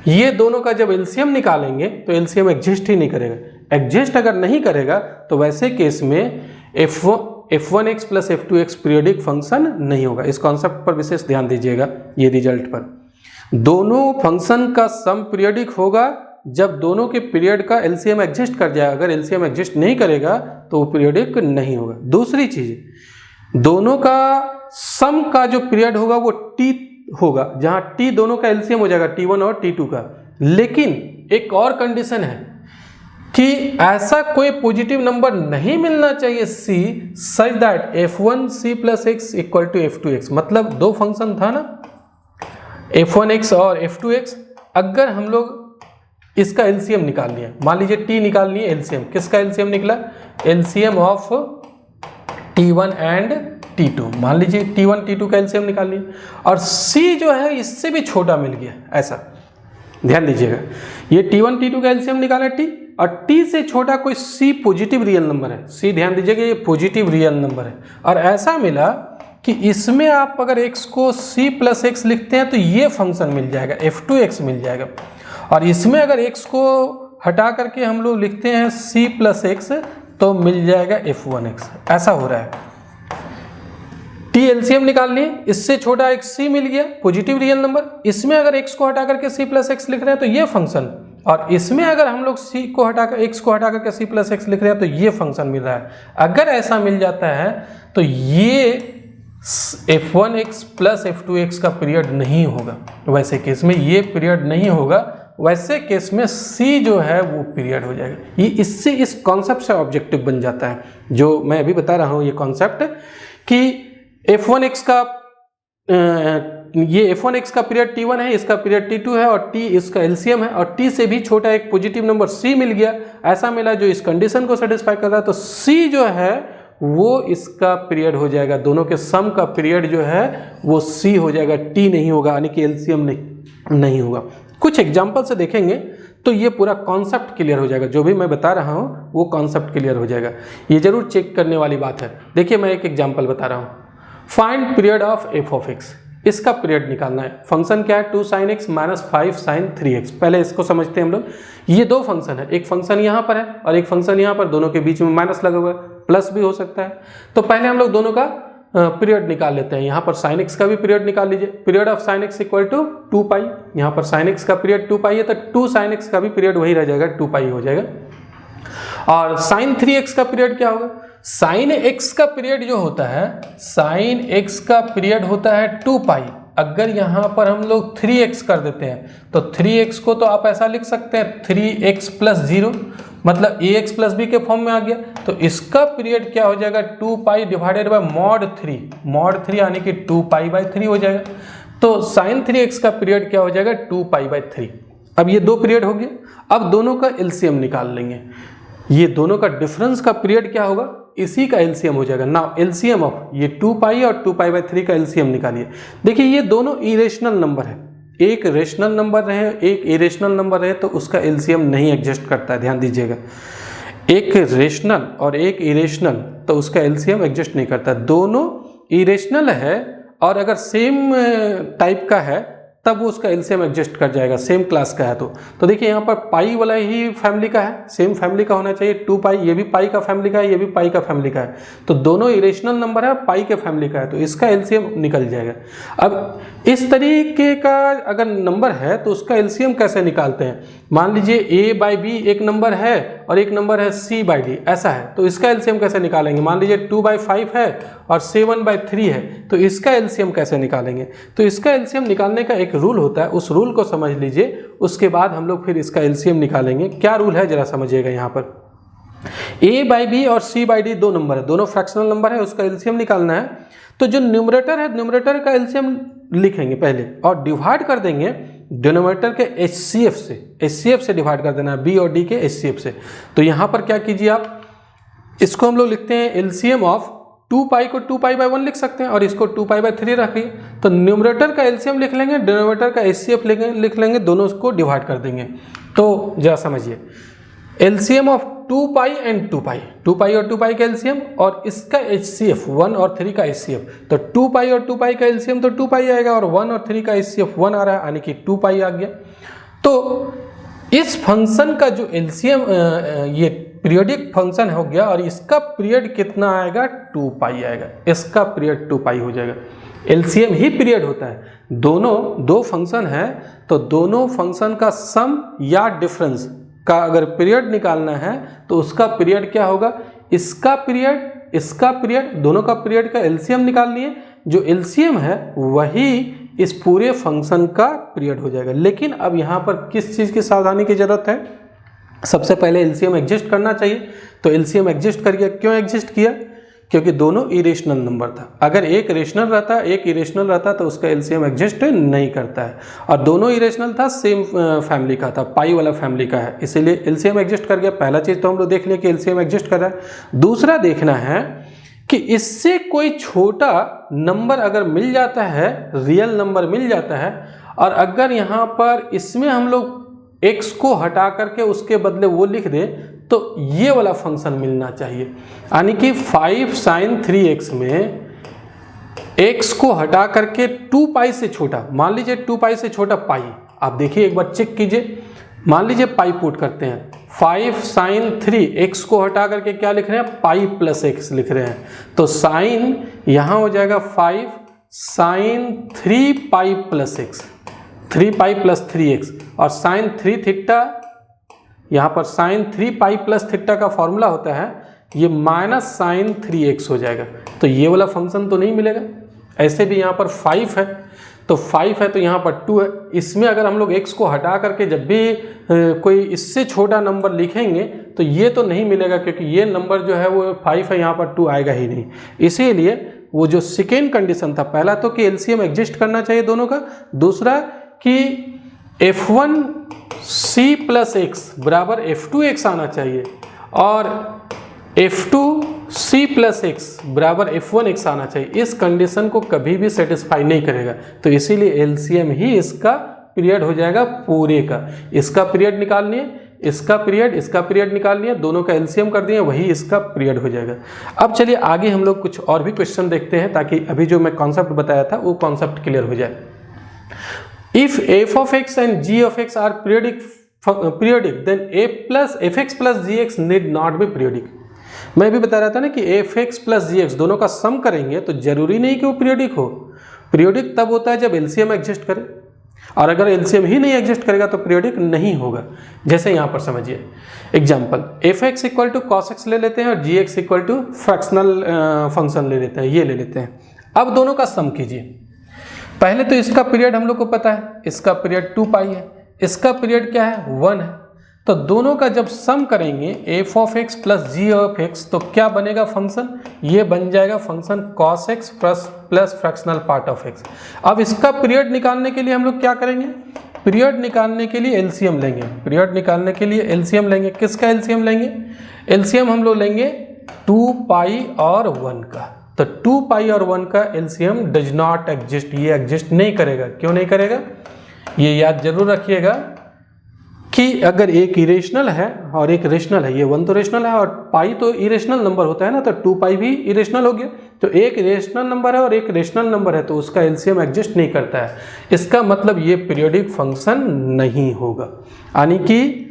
ये दोनों का जब एलसीएम निकालेंगे तो एलसीएम एग्जिस्ट ही नहीं करेगा। एग्जिस्ट अगर नहीं करेगा तो वैसे केस में f1x plus f2x periodic function नहीं होगा। इस कॉन्सेप्ट पर विशेष ध्यान दीजिएगा। ये रिजल्ट पर दोनों फंक्शन का सम पीरियोडिक होगा जब दोनों के पीरियड का एलसीएम एग्जिस्ट कर जाए। अगर एलसीएम एग्जिस्ट नहीं करेगा तो वो पीरियडिक नहीं होगा। दूसरी चीज, दोनों का सम का जो पीरियड होगा वो टी होगा, जहां टी दोनों का एलसीएम हो जाएगा T1 और T2 का। लेकिन एक और कंडीशन है कि ऐसा कोई पॉजिटिव नंबर नहीं मिलना चाहिए C such that f1c + x = f2x। मतलब दो फंक्शन था ना f1x और f2x, अगर हम लोग इसका एलसीएम निकाल लिया, मान लीजिए T निकाल लिए एलसीएम, किसका एलसीएम निकला? LCM of T1 and T2, मान लीजिए T1 T2 का एलसीएम निकाल लिए, और C जो है इससे भी छोटा मिल गया। ऐसा ध्यान दीजिएगा, ये T1 T2 का एलसीएम निकाला T, और T से छोटा कोई C पॉजिटिव रियल नंबर है। C ध्यान दीजिएगा ये पॉजिटिव रियल नंबर है, और ऐसा मिला कि इसमें आप अगर x को C + x लिखते हैं तो ये फंक्शन मिल जाएगा, f2x मिल जाएगा। और इसमें अगर x को हटा करके हम लोग लिखते हैं C + x तो मिल जाएगा f1x। ऐसा हो रहा है। T एलसीएम निकाल लिए, इससे छोटा एक C मिल गया पॉजिटिव रियल नंबर, इसमें अगर x को हटा करके C + x लिख रहे हैं तो ये फंक्शन, और इसमें अगर हम लोग x को हटा करके C + x लिख रहे हैं तो ये फंक्शन मिल रहा है। अगर ऐसा मिल जाता है तो ये f1x + f2x का पीरियड नहीं होगा। वैसे केस में ये पीरियड नहीं होगा, वैसे केस में C जो है वो पीरियड हो जाएगा। ये इससे इस कॉन्सेप्ट से ऑब्जेक्टिव बन जाता है जो मैं अभी बता रहा हूँ। ये कॉन्सेप्ट कि f1x का ये f1x का पीरियड T1 है, इसका पीरियड T2 है, और T इसका एलसीएम है, और T से भी छोटा एक पॉजिटिव नंबर C मिल गया। ऐसा मिला जो इस कंडीशन को सेटिस्फाई कर रहा है, तो C जो है वो इसका पीरियड हो जाएगा। दोनों के सम का पीरियड जो है वो C हो जाएगा, T नहीं होगा, यानी कि एलसीएम नहीं होगा। कुछ एग्जाम्पल से देखेंगे तो ये पूरा कॉन्सेप्ट क्लियर हो जाएगा। जो भी मैं बता रहा हूँ वो कॉन्सेप्ट क्लियर हो जाएगा। ये जरूर चेक करने वाली बात है। देखिए मैं एक एग्जाम्पल बता रहा हूँ। फाइंड पीरियड ऑफ f(x), इसका पीरियड निकालना है। फंक्शन क्या है? 2 sin x - 5 sin 3x। पहले इसको समझते हैं हम लोग। ये दो फंक्शन है, एक फंक्शन यहाँ पर है और एक फंक्शन यहाँ पर, दोनों के बीच में माइनस लगा हुआ है, प्लस भी हो सकता है। तो पहले हम लोग दोनों का पीरियड निकाल लेते हैं। यहाँ पर sin x का भी पीरियड निकाल लीजिए। Period of sin x = 2π। यहाँ पर sin x का पीरियड 2π है तो 2 sin x का भी पीरियड वही रह जाएगा, 2π हो जाएगा। और sin 3x का पीरियड क्या होगा? sin x का पीरियड जो होता है, sin x का पीरियड होता है 2π। अगर यहाँ पर हम लोग 3x कर देते हैं तो 3x को तो आप ऐसा लिख सकते हैं 3x + 0, मतलब ax + b के फॉर्म में आ गया। तो इसका पीरियड क्या हो जाएगा? 2π / mod 3 यानी कि 2π/3 हो जाएगा। तो sin 3x का पीरियड क्या हो जाएगा? 2π/3। अब ये दो पीरियड हो गए। अब दोनों का एलसीएम निकाल लेंगे। ये दोनों का डिफरेंस का पीरियड क्या होगा? इसी का एलसीएम हो जाएगा। नाउ एलसीएम ऑफ ये 2π और 2π/3 का एलसीएम निकालिए। देखिए ये दोनों इरेशनल नंबर है, एक रेशनल नंबर रहे एक इरेशनल नंबर रहे तो उसका एलसीएम नहीं एग्जिस्ट करता है। ध्यान दीजिएगा, एक रेशनल और एक इरेशनल तो उसका एलसीएम एग्जिस्ट नहीं करता। दोनों इरेशनल है और अगर सेम टाइप का है तब वो उसका एलसीएम एग्जिस्ट कर जाएगा, सेम क्लास का है तो देखिए यहाँ पर पाई वाला ही फैमिली का है, सेम फैमिली का होना चाहिए। 2π ये भी पाई का फैमिली का है, ये भी पाई का फैमिली का है, तो दोनों इरेशनल नंबर है, पाई के फैमिली का है, तो इसका एलसीएम निकल जाएगा। अब इस तरीके का अगर नंबर है तो उसका एलसीएम कैसे निकालते हैं? मान लीजिए a/b एक नंबर है और एक नंबर है c/d, ऐसा है तो इसका एलसीएम कैसे निकालेंगे? मान लीजिए 2/5 है और 7/3 है तो इसका एलसीएम कैसे निकालेंगे? तो इसका एलसीएम निकालने का एक रूल होता है, उस रूल को समझ लीजिए, उसके बाद हम लोग फिर इसका एलसीएम निकालेंगे। क्या रूल है जरा समझिएगा। यहाँ पर a/b और c/d दो नंबर है, दोनों फ्रैक्शनल नंबर है, उसका एलसीएम निकालना है। तो जो न्यूमरेटर है, न्यूमरेटर का एलसीएम लिखेंगे पहले और डिवाइड कर देंगे डिनोमिनेटर के HCF से डिवाइड कर देना है, b और d के HCF से। तो यहाँ पर क्या कीजिए आप, इसको हम लोग लिखते हैं एलसीएम ऑफ 2π को 2π/1 लिख सकते हैं और इसको 2π/3 रखिए। तो न्यूमरेटर का एलसीएम लिख लेंगे, डिनोमिनेटर का HCF लिख लेंगे, दोनों को डिवाइड कर देंगे। तो जरा समझिए, एलसीएम ऑफ 2π एंड 2π, 2π और 2π का एलसीएम और इसका HCF 1 और 3 का HCF, तो 2π और 2π का एलसीएम तो 2π आएगा और 1 और 3 का HCF 1 आ रहा है, यानी कि 2π आ गया। तो इस फंक्शन का जो एलसीएम ये पीरियोडिक फंक्शन हो गया और इसका पीरियड कितना आएगा? 2π आएगा, इसका पीरियड 2π हो जाएगा। एलसीएम ही पीरियड होता है। दोनों दो फंक्शन है तो दोनों फंक्शन का सम या डिफरेंस का अगर पीरियड निकालना है तो उसका पीरियड क्या होगा, इसका पीरियड दोनों का पीरियड का एलसीएम निकालनी है। जो एलसीएम है वही इस पूरे फंक्शन का पीरियड हो जाएगा। लेकिन अब यहाँ पर किस चीज़ की सावधानी की जरूरत है, सबसे पहले एलसीएम एग्जिस्ट करना चाहिए। तो एलसीएम एग्जिस्ट कर गया, क्यों एग्जिस्ट किया, क्योंकि दोनों इरेशनल नंबर था। अगर एक रेशनल रहता एक इरेशनल रहता तो उसका एलसीएम एग्जिस्ट नहीं करता है, और दोनों इरेशनल था, सेम फैमिली का था, पाई वाला फैमिली का है, इसीलिए एलसीएम एग्जिस्ट कर गया। पहला चीज़ तो हम लोग देख लिया कि एलसीएम एग्जिस्ट कर रहा है। दूसरा देखना है कि इससे कोई छोटा नंबर अगर मिल जाता है, रियल नंबर मिल जाता है, और अगर यहाँ पर इसमें हम लोग x को हटा करके उसके बदले वो लिख दें तो ये वाला फंक्शन मिलना चाहिए। यानी कि 5 sin 3x में x को हटा करके 2 पाई से छोटा, मान लीजिए 2 पाई से छोटा पाई, आप देखिए एक बार चेक कीजिए, मान लीजिए पाई पुट करते हैं, 5 sin 3 x को हटा करके क्या लिख रहे हैं, पाई प्लस x लिख रहे हैं, तो साइन यहाँ हो जाएगा 5 sin 3 पाई plus x, 3 pi plus 3x, और साइन 3 थीटा, यहाँ पर साइन 3 पाई प्लस थीटा का फॉर्मूला होता है, ये माइनस साइन 3x हो जाएगा। तो ये वाला फंक्शन तो नहीं मिलेगा। ऐसे भी यहाँ पर 5 है तो 5 है तो यहाँ पर 2 है, इसमें अगर हम लोग x को हटा करके जब भी कोई इससे छोटा नंबर लिखेंगे तो ये तो नहीं मिलेगा, क्योंकि ये नंबर जो है वो 5 है, यहाँ पर 2 आएगा ही नहीं। इसीलिए वो जो सेकेंड कंडीशन था, पहला तो कि एलसीएम एग्जिस्ट करना चाहिए दोनों का, दूसरा कि f1c प्लस एक्स बराबर f2x आना चाहिए, और f2c प्लस एक्स बराबर f1x आना चाहिए। इस कंडीशन को कभी भी सेटिस्फाई नहीं करेगा, तो इसीलिए एलसीएम ही इसका पीरियड हो जाएगा पूरे का। इसका पीरियड निकालनी है, इसका पीरियड निकालनी है, दोनों का एलसीएम कर दिए, वही इसका पीरियड हो जाएगा। अब चलिए आगे हम लोग कुछ और भी क्वेश्चन देखते हैं, ताकि अभी जो मैं कॉन्सेप्ट बताया था वो कॉन्सेप्ट क्लियर हो जाए। If f of x and g of x are periodic, then f plus fx plus gx need not be periodic। मैं भी बता रहा था ना कि fx plus gx दोनों का सम करेंगे तो जरूरी नहीं कि वो पीरियोडिक हो। पीरियोडिक तब होता है जब एलसीएम एग्जिस्ट करे, और अगर एलसीएम ही नहीं एग्जिस्ट करेगा तो पीरियोडिक नहीं होगा। जैसे यहाँ पर समझिए example, fx equal to cos x ले लेते हैं और gx equal to fractional function ले लेते हैं, ये ले लेते हैं। अब दोनों का सम कीजिए। पहले तो इसका पीरियड हम लोग को पता है, इसका पीरियड 2 पाई है, इसका पीरियड क्या है 1 है, तो दोनों का जब सम करेंगे f of x plus g of x तो क्या बनेगा फंक्शन, ये बन जाएगा function cos x plus fractional part of x। अब इसका पीरियड निकालने के लिए हम लोग क्या करेंगे, पीरियड निकालने के लिए एलसीएम लेंगे, पीरियड निकालने के लिए एलसीएम लेंगे। किसका एलसीएम लेंगे, एलसीएम हम लोग लेंगे 2 पाई और 1 का। तो 2 पाई और 1 का एलसीएम डज नॉट एग्जिस्ट, ये एग्जिस्ट नहीं करेगा। क्यों नहीं करेगा, ये याद जरूर रखिएगा कि अगर एक इरेशनल है और एक रेशनल है, ये 1 तो रेशनल है और पाई तो इरेशनल नंबर होता है ना, तो 2 पाई भी इरेशनल हो गया। तो एक रेशनल नंबर है और एक रेशनल नंबर है तो उसका एलसीएम एग्जिस्ट नहीं करता है, इसका मतलब ये पीरियोडिक फंक्शन नहीं होगा। यानी कि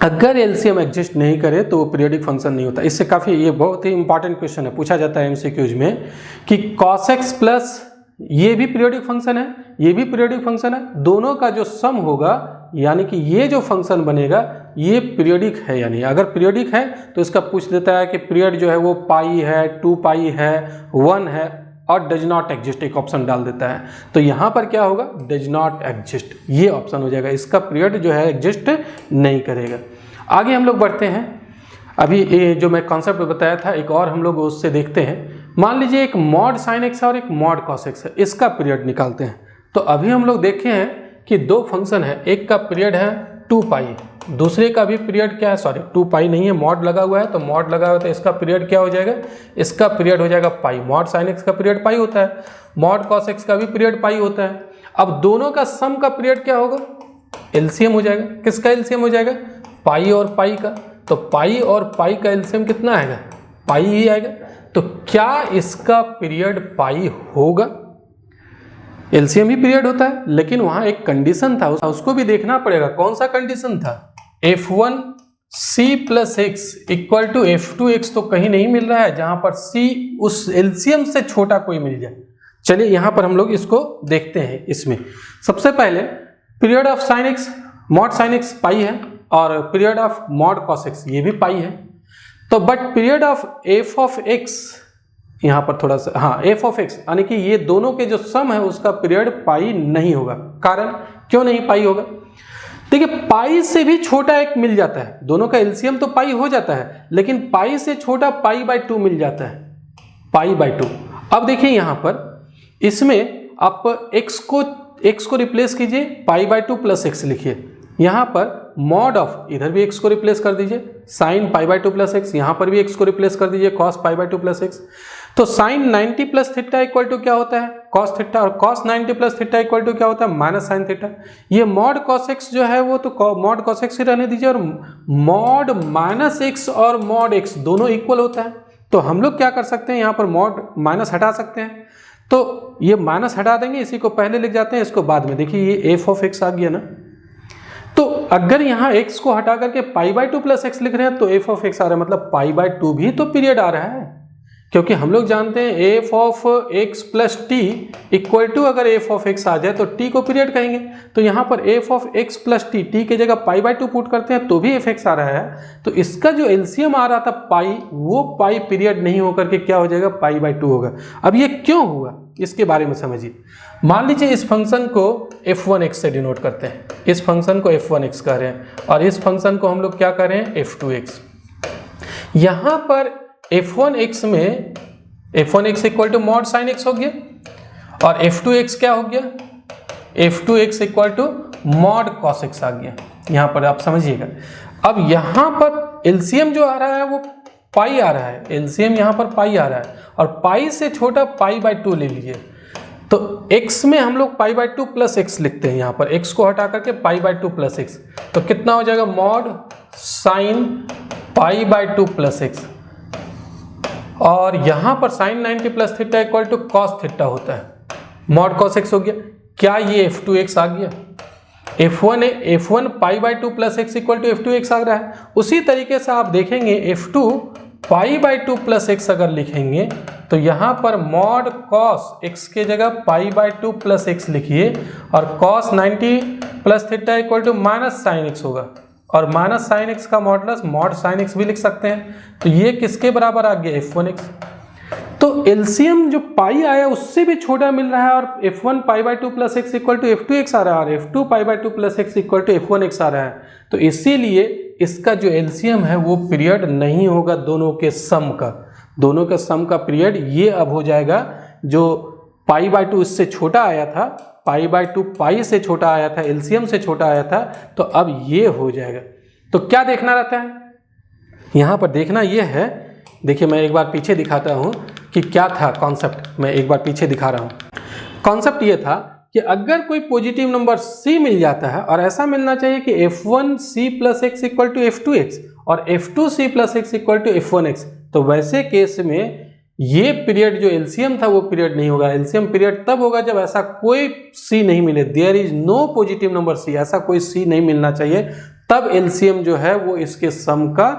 अगर एलसीएम एग्जिस्ट नहीं करे तो वो पीरियोडिक फंक्शन नहीं होता। इससे काफ़ी, ये बहुत ही इंपॉर्टेंट क्वेश्चन है, पूछा जाता है एमसीक्यूज में कि cos x प्लस ये भी पीरियोडिक फंक्शन है, ये भी पीरियोडिक फंक्शन है, दोनों का जो सम होगा यानी कि ये जो फंक्शन बनेगा ये पीरियोडिक है। यानी अगर पीरियोडिक है तो इसका पूछ देता है कि पीरियड जो है वो पाई है, 2 पाई है, 1 है और डज नॉट एग्जिस्ट, एक ऑप्शन डाल देता है। तो यहाँ पर क्या होगा, डज नॉट एग्जिस्ट, ये ऑप्शन हो जाएगा, इसका पीरियड जो है एग्जिस्ट नहीं करेगा। आगे हम लोग बढ़ते हैं। अभी ये जो मैं कॉन्सेप्ट बताया था एक और हम लोग उससे देखते हैं। मान लीजिए एक मॉड साइन एक्स और एक मॉड कॉस एक्स है, इसका पीरियड निकालते हैं। तो अभी हम लोग देखे हैं कि दो फंक्शन है, एक का पीरियड है 2 पाई, दूसरे का भी पीरियड क्या है, सॉरी 2 पाई नहीं है, मॉड लगा हुआ है, तो मॉड लगा हुआ है तो इसका पीरियड क्या हो जाएगा, इसका पीरियड हो जाएगा पाई। मॉड साइन एक्स का पीरियड पाई होता है, मॉड कॉस एक्स का भी पीरियड पाई होता है। अब दोनों का सम का पीरियड क्या होगा, एलसीएम हो जाएगा। किसका एलसीएम हो जाएगा, पाई और पाई का। तो पाई और पाई का एलसीएम कितना आएगा, पाई ही आएगा। तो क्या इसका पीरियड पाई होगा, एलसीएम ही पीरियड होता है, लेकिन वहां एक कंडीशन था, उसको भी देखना पड़ेगा। कौन सा कंडीशन था, f1c plus x equal to f2x तो कहीं नहीं मिल रहा है, जहां पर c उस एलसीएम से छोटा कोई मिल जाए चलिए यहाँ पर हम लोग इसको देखते हैं। इसमें सबसे पहले period of sine x, mod sine x pi है और period of mod cos x ये भी पाई है। तो but period of f of x, यहाँ पर थोड़ा सा, हाँ, एफ ऑफ एक्स यानी कि ये दोनों के जो सम है उसका पीरियड पाई नहीं होगा। कारण क्यों नहीं पाई होगा? देखिए पाई से भी छोटा एक मिल जाता है, दोनों का एलसीएम तो पाई हो जाता है, लेकिन पाई से छोटा पाई बाय 2 मिल जाता है, पाई बाय 2। अब देखिए यहाँ पर इसमें आप x को रिप्लेस कीजिए, पाई बाय 2 प्लस एक्स लिखिए। यहाँ पर मॉड ऑफ, इधर भी x को रिप्लेस कर दीजिए, sine pi by 2 plus x, यहाँ पर भी x को रिप्लेस कर दीजिए, cos pi by 2 plus x. तो sine 90 plus theta equal to क्या होता है? कॉस थीटा, और cos 90 plus theta equal to क्या होता है? Minus sine theta. ये मॉड कॉस एक्स जो है वो तो मॉड कॉस एक्स ही रहने दीजिए, और मॉड माइनस एक्स और मॉड एक्स दोनों इक्वल होता है। तो हम लोग क्या कर सकते हैं, यहाँ पर मॉड माइनस हटा सकते हैं, तो ये माइनस हटा देंगे, इसी को पहले लिख जाते हैं, इसको बाद में। देखिए ये एफ ऑफ एक्स आ गया ना, तो अगर यहाँ x को हटा करके पाई बाय 2 प्लस एक्स लिख रहे हैं तो एफ ऑफ एक्स आ रहा है, मतलब पाई बाय 2 भी तो पीरियड आ रहा है, क्योंकि हम लोग जानते हैं f of x plus t equal to, अगर एफ ऑफ एक्स आ जाए तो टी को पीरियड कहेंगे। तो यहाँ पर f of x plus t, t की जगह पाई बाय 2 पुट करते हैं तो भी एफ एक्स आ रहा है। तो इसका जो एलसीएम आ रहा था पाई, वो पाई पीरियड नहीं होकर के क्या हो जाएगा? पाई बाय 2 होगा। अब ये क्यों हुआ इसके बारे में समझिए। मान लीजिए इस फंक्शन को f1x से डिनोट करते हैं, इस फंक्शन को f1x कह रहे हैं, और इस फंक्शन को हम लोग क्या कर रहे हैं? f2x। यहाँ पर f1x में f1x equal to mod sine x हो गया, और f2x क्या हो गया? f2x equal to mod cos x आ गया। यहाँ पर आप समझिएगा। अब यहाँ पर एलसीएम जो आ रहा है वो पाई आ रहा है, एलसीएम यहाँ पर पाई आ रहा है, और पाई से छोटा पाई बाय 2 ले लीजिए। तो x में हम लोग पाई बाय 2 प्लस एक्स लिखते हैं, यहाँ पर x को हटा करके पाई बाय 2 प्लस एक्स, तो कितना हो जाएगा? Mod sine pi by 2 plus x, और यहाँ पर sine 90 plus theta equal to cos theta होता है, मॉड कॉस एक्स हो गया। क्या ये f2x आ गया? f1 pi by 2 plus x equal to f2x आ रहा है। उसी तरीके से आप देखेंगे f2 pi by 2 plus x अगर लिखेंगे तो यहाँ पर मॉड कॉस एक्स के जगह पाई बाय 2 प्लस एक्स लिखिए, और cos 90 plus theta equal to minus sine x होगा, और माइनस साइन एक्स का मॉडुलस मॉड साइन एक्स भी लिख सकते हैं। तो ये किसके बराबर आ गया? f1x। तो एलसीएम जो पाई आया उससे भी छोटा मिल रहा है, और f1 pi by 2 plus x equal to f2x आ रहा है, और f2 pi by 2 plus x equal to f1x आ रहा है। तो इसीलिए इसका जो एलसीएम है वो पीरियड नहीं होगा दोनों के सम का, दोनों के सम का पीरियड ये अब हो जाएगा, जो पाई बाय 2 इससे छोटा आया था, पाई बाय 2 पाई से छोटा आया था, एलसीएम से छोटा आया था, तो अब ये हो जाएगा। तो क्या देखना रहता है यहाँ पर? देखना ये है, देखिए मैं एक बार पीछे दिखाता हूँ कि क्या था कॉन्सेप्ट, मैं एक बार पीछे दिखा रहा हूँ। कॉन्सेप्ट ये था कि अगर कोई पॉजिटिव नंबर c मिल जाता है, और ऐसा मिलना चाहिए कि f1c plus x equal to f2x और f2c plus x equal to f1x, तो वैसे केस में ये पीरियड जो एलसीएम था वो पीरियड नहीं होगा। एलसीएम पीरियड तब होगा जब ऐसा कोई c नहीं मिले, there is no positive number c, ऐसा कोई c नहीं मिलना चाहिए, तब एलसीएम जो है वो इसके सम का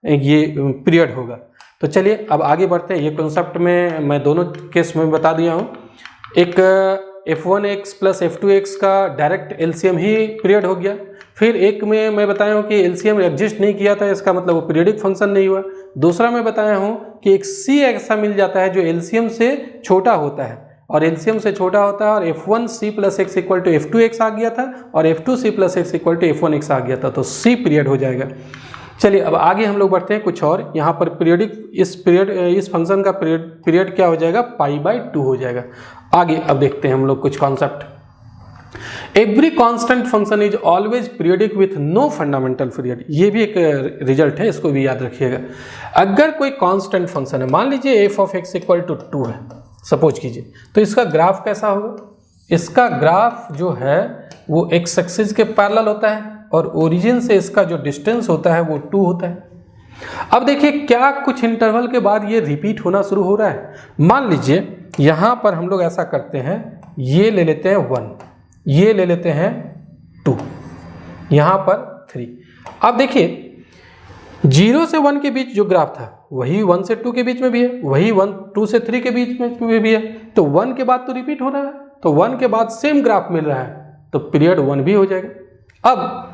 ये पीरियड होगा। तो चलिए अब आगे बढ़ते हैं। ये कॉन्सेप्ट में मैं दोनों केस में बता दिया हूँ। एक f1x प्लस f2x का डायरेक्ट एलसीएम ही पीरियड हो गया। फिर एक में मैं बताया हूँ कि एलसीएम एग्जिस्ट नहीं किया था, इसका मतलब वो पीरियडिक फंक्शन नहीं हुआ। दूसरा मैं बताया हूँ कि एक c ऐसा मिल जाता है जो एलसीएम से छोटा होता है, और एलसीएम से छोटा होता है, और f1c plus x equal to f2x आ गया था, और f2c plus x equal to f1x आ गया था, तो c पीरियड हो जाएगा। चलिए अब आगे हम लोग बढ़ते हैं कुछ और। यहाँ पर पीरियडिक इस फंक्शन का पीरियड क्या हो जाएगा? पाई बाय 2 हो जाएगा। आगे अब देखते हैं हम लोग कुछ concept. Every constant function is always periodic with no fundamental period, ये भी एक रिजल्ट है, इसको भी याद रखिएगा। अगर कोई कांस्टेंट फंक्शन है, मान लीजिए f of x equal to 2 है, सपोज कीजिए, तो इसका ग्राफ कैसा होगा? इसका ग्राफ जो है वो x एक्सिस के पैरेलल होता है, और ओरिजिन से इसका जो डिस्टेंस होता है वो 2 होता है। अब देखिए क्या कुछ इंटरवल के बाद ये रिपीट होना शुरू हो रहा है। मान लीजिए यहाँ पर हम लोग ऐसा करते हैं, ये ले लेते हैं 1, ये ले लेते हैं 2, यहाँ पर 3। अब देखिए 0 से 1 के बीच जो ग्राफ था वही 1 से 2 के बीच में भी है, वही 2 से 3 के बीच में भी है, तो 1 के बाद तो रिपीट हो रहा है, तो 1 के बाद सेम ग्राफ मिल रहा है तो पीरियड 1 भी हो जाएगा। अब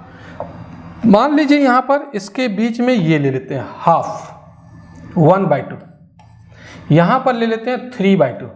मान लीजिए यहाँ पर इसके बीच में ये ले लेते हैं हाफ 1/2, यहाँ पर ले लेते हैं 3/2,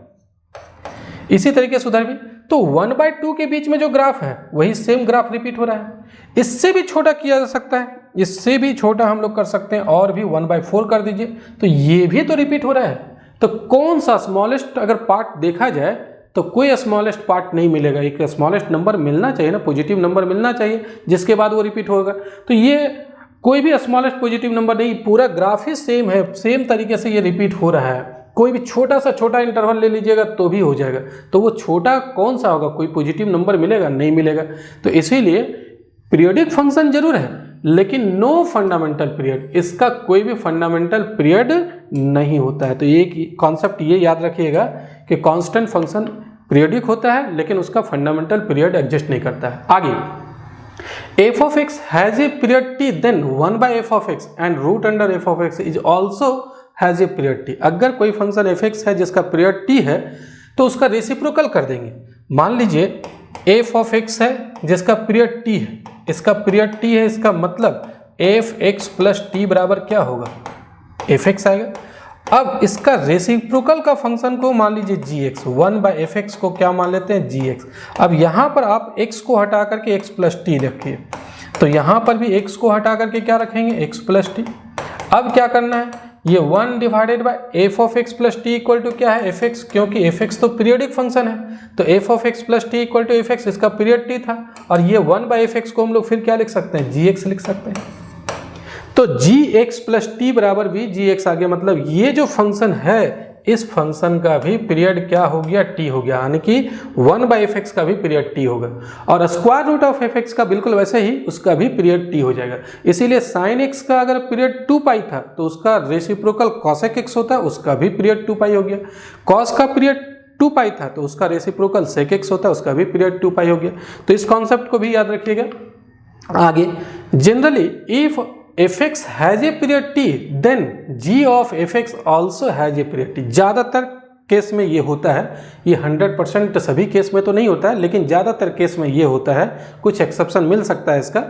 इसी तरीके से उधर भी, तो 1/2 के बीच में जो ग्राफ है वही सेम ग्राफ रिपीट हो रहा है। इससे भी छोटा किया जा सकता है, इससे भी छोटा हम लोग कर सकते हैं और भी 1/4 कर दीजिए, तो ये भी तो रिपीट हो रहा है। तो कौन सा स्मॉलेस्ट अगर पार्ट देखा जाए तो कोई स्मॉलेस्ट पार्ट नहीं मिलेगा, एक स्मॉलेस्ट नंबर मिलना चाहिए ना, पॉजिटिव नंबर मिलना चाहिए जिसके बाद वो रिपीट होगा। तो ये कोई भी स्मॉलेस्ट पॉजिटिव नंबर नहीं, पूरा ग्राफ ही सेम है, सेम तरीके से ये रिपीट हो रहा है। कोई भी छोटा सा छोटा इंटरवल ले लीजिएगा तो भी हो जाएगा, तो वो छोटा कौन सा होगा, कोई पॉजिटिव नंबर मिलेगा नहीं मिलेगा। तो इसीलिए पीरियोडिक फंक्शन जरूर है लेकिन नो फंडामेंटल पीरियड, इसका कोई भी फंडामेंटल पीरियड नहीं होता है। तो ये कॉन्सेप्ट ये याद रखिएगा कि कांस्टेंट फंक्शन पीरियोडिक होता है लेकिन उसका फंडामेंटल पीरियड एग्जिस्ट नहीं करता है। आगे f of x has a period t, then 1/f of x and root under f of x is also has a period t। अगर कोई फंक्शन f(x) है जिसका पीरियड t है तो उसका रेसिप्रोकल कर देंगे। मान लीजिए f of x है जिसका पीरियड t है, इसका पीरियड t है, इसका मतलब f(x + t) बराबर क्या होगा, f(x) आएगा। अब इसका रेसिप्रोकल का फंक्शन को मान लीजिए gx, 1/f(x) को क्या मान लेते हैं gx। अब यहाँ पर आप x को हटा करके x + t रखिए, तो यहाँ पर भी x को हटा करके क्या रखेंगे, x + t। अब क्या करना है, ये 1/f of x + t equal to क्या है, fx, क्योंकि fx तो पीरियोडिक फंक्शन है, तो f of x + t equal to fx, इसका पीरियड t था, और ये 1/fx को हम लोग फिर क्या लिख सकते हैं, gx लिख सकते हैं। तो gx + t बराबर भी gx आ गया, मतलब ये जो फंक्शन है इस फंक्शन का भी पीरियड क्या हो गया, t हो गया, यानी कि 1/fx का भी पीरियड t होगा, और स्क्वायर रूट ऑफ fx का बिल्कुल वैसे ही उसका भी पीरियड t हो जाएगा। इसीलिए sin x का अगर पीरियड 2π था तो उसका रेसिप्रोकल cosec x होता है, उसका भी पीरियड 2π हो गया। cos का पीरियड 2π था तो उसका रेसिप्रोकल sec x होता है, उसका भी पीरियड 2π हो गया। तो इस कॉन्सेप्ट को भी याद रखिएगा। आगे generally if fx has a period t then g of fx also has a period t। ज़्यादातर केस में ये होता है, ये 100% सभी केस में तो नहीं होता है लेकिन ज़्यादातर केस में ये होता है, कुछ एक्सेप्शन मिल सकता है इसका,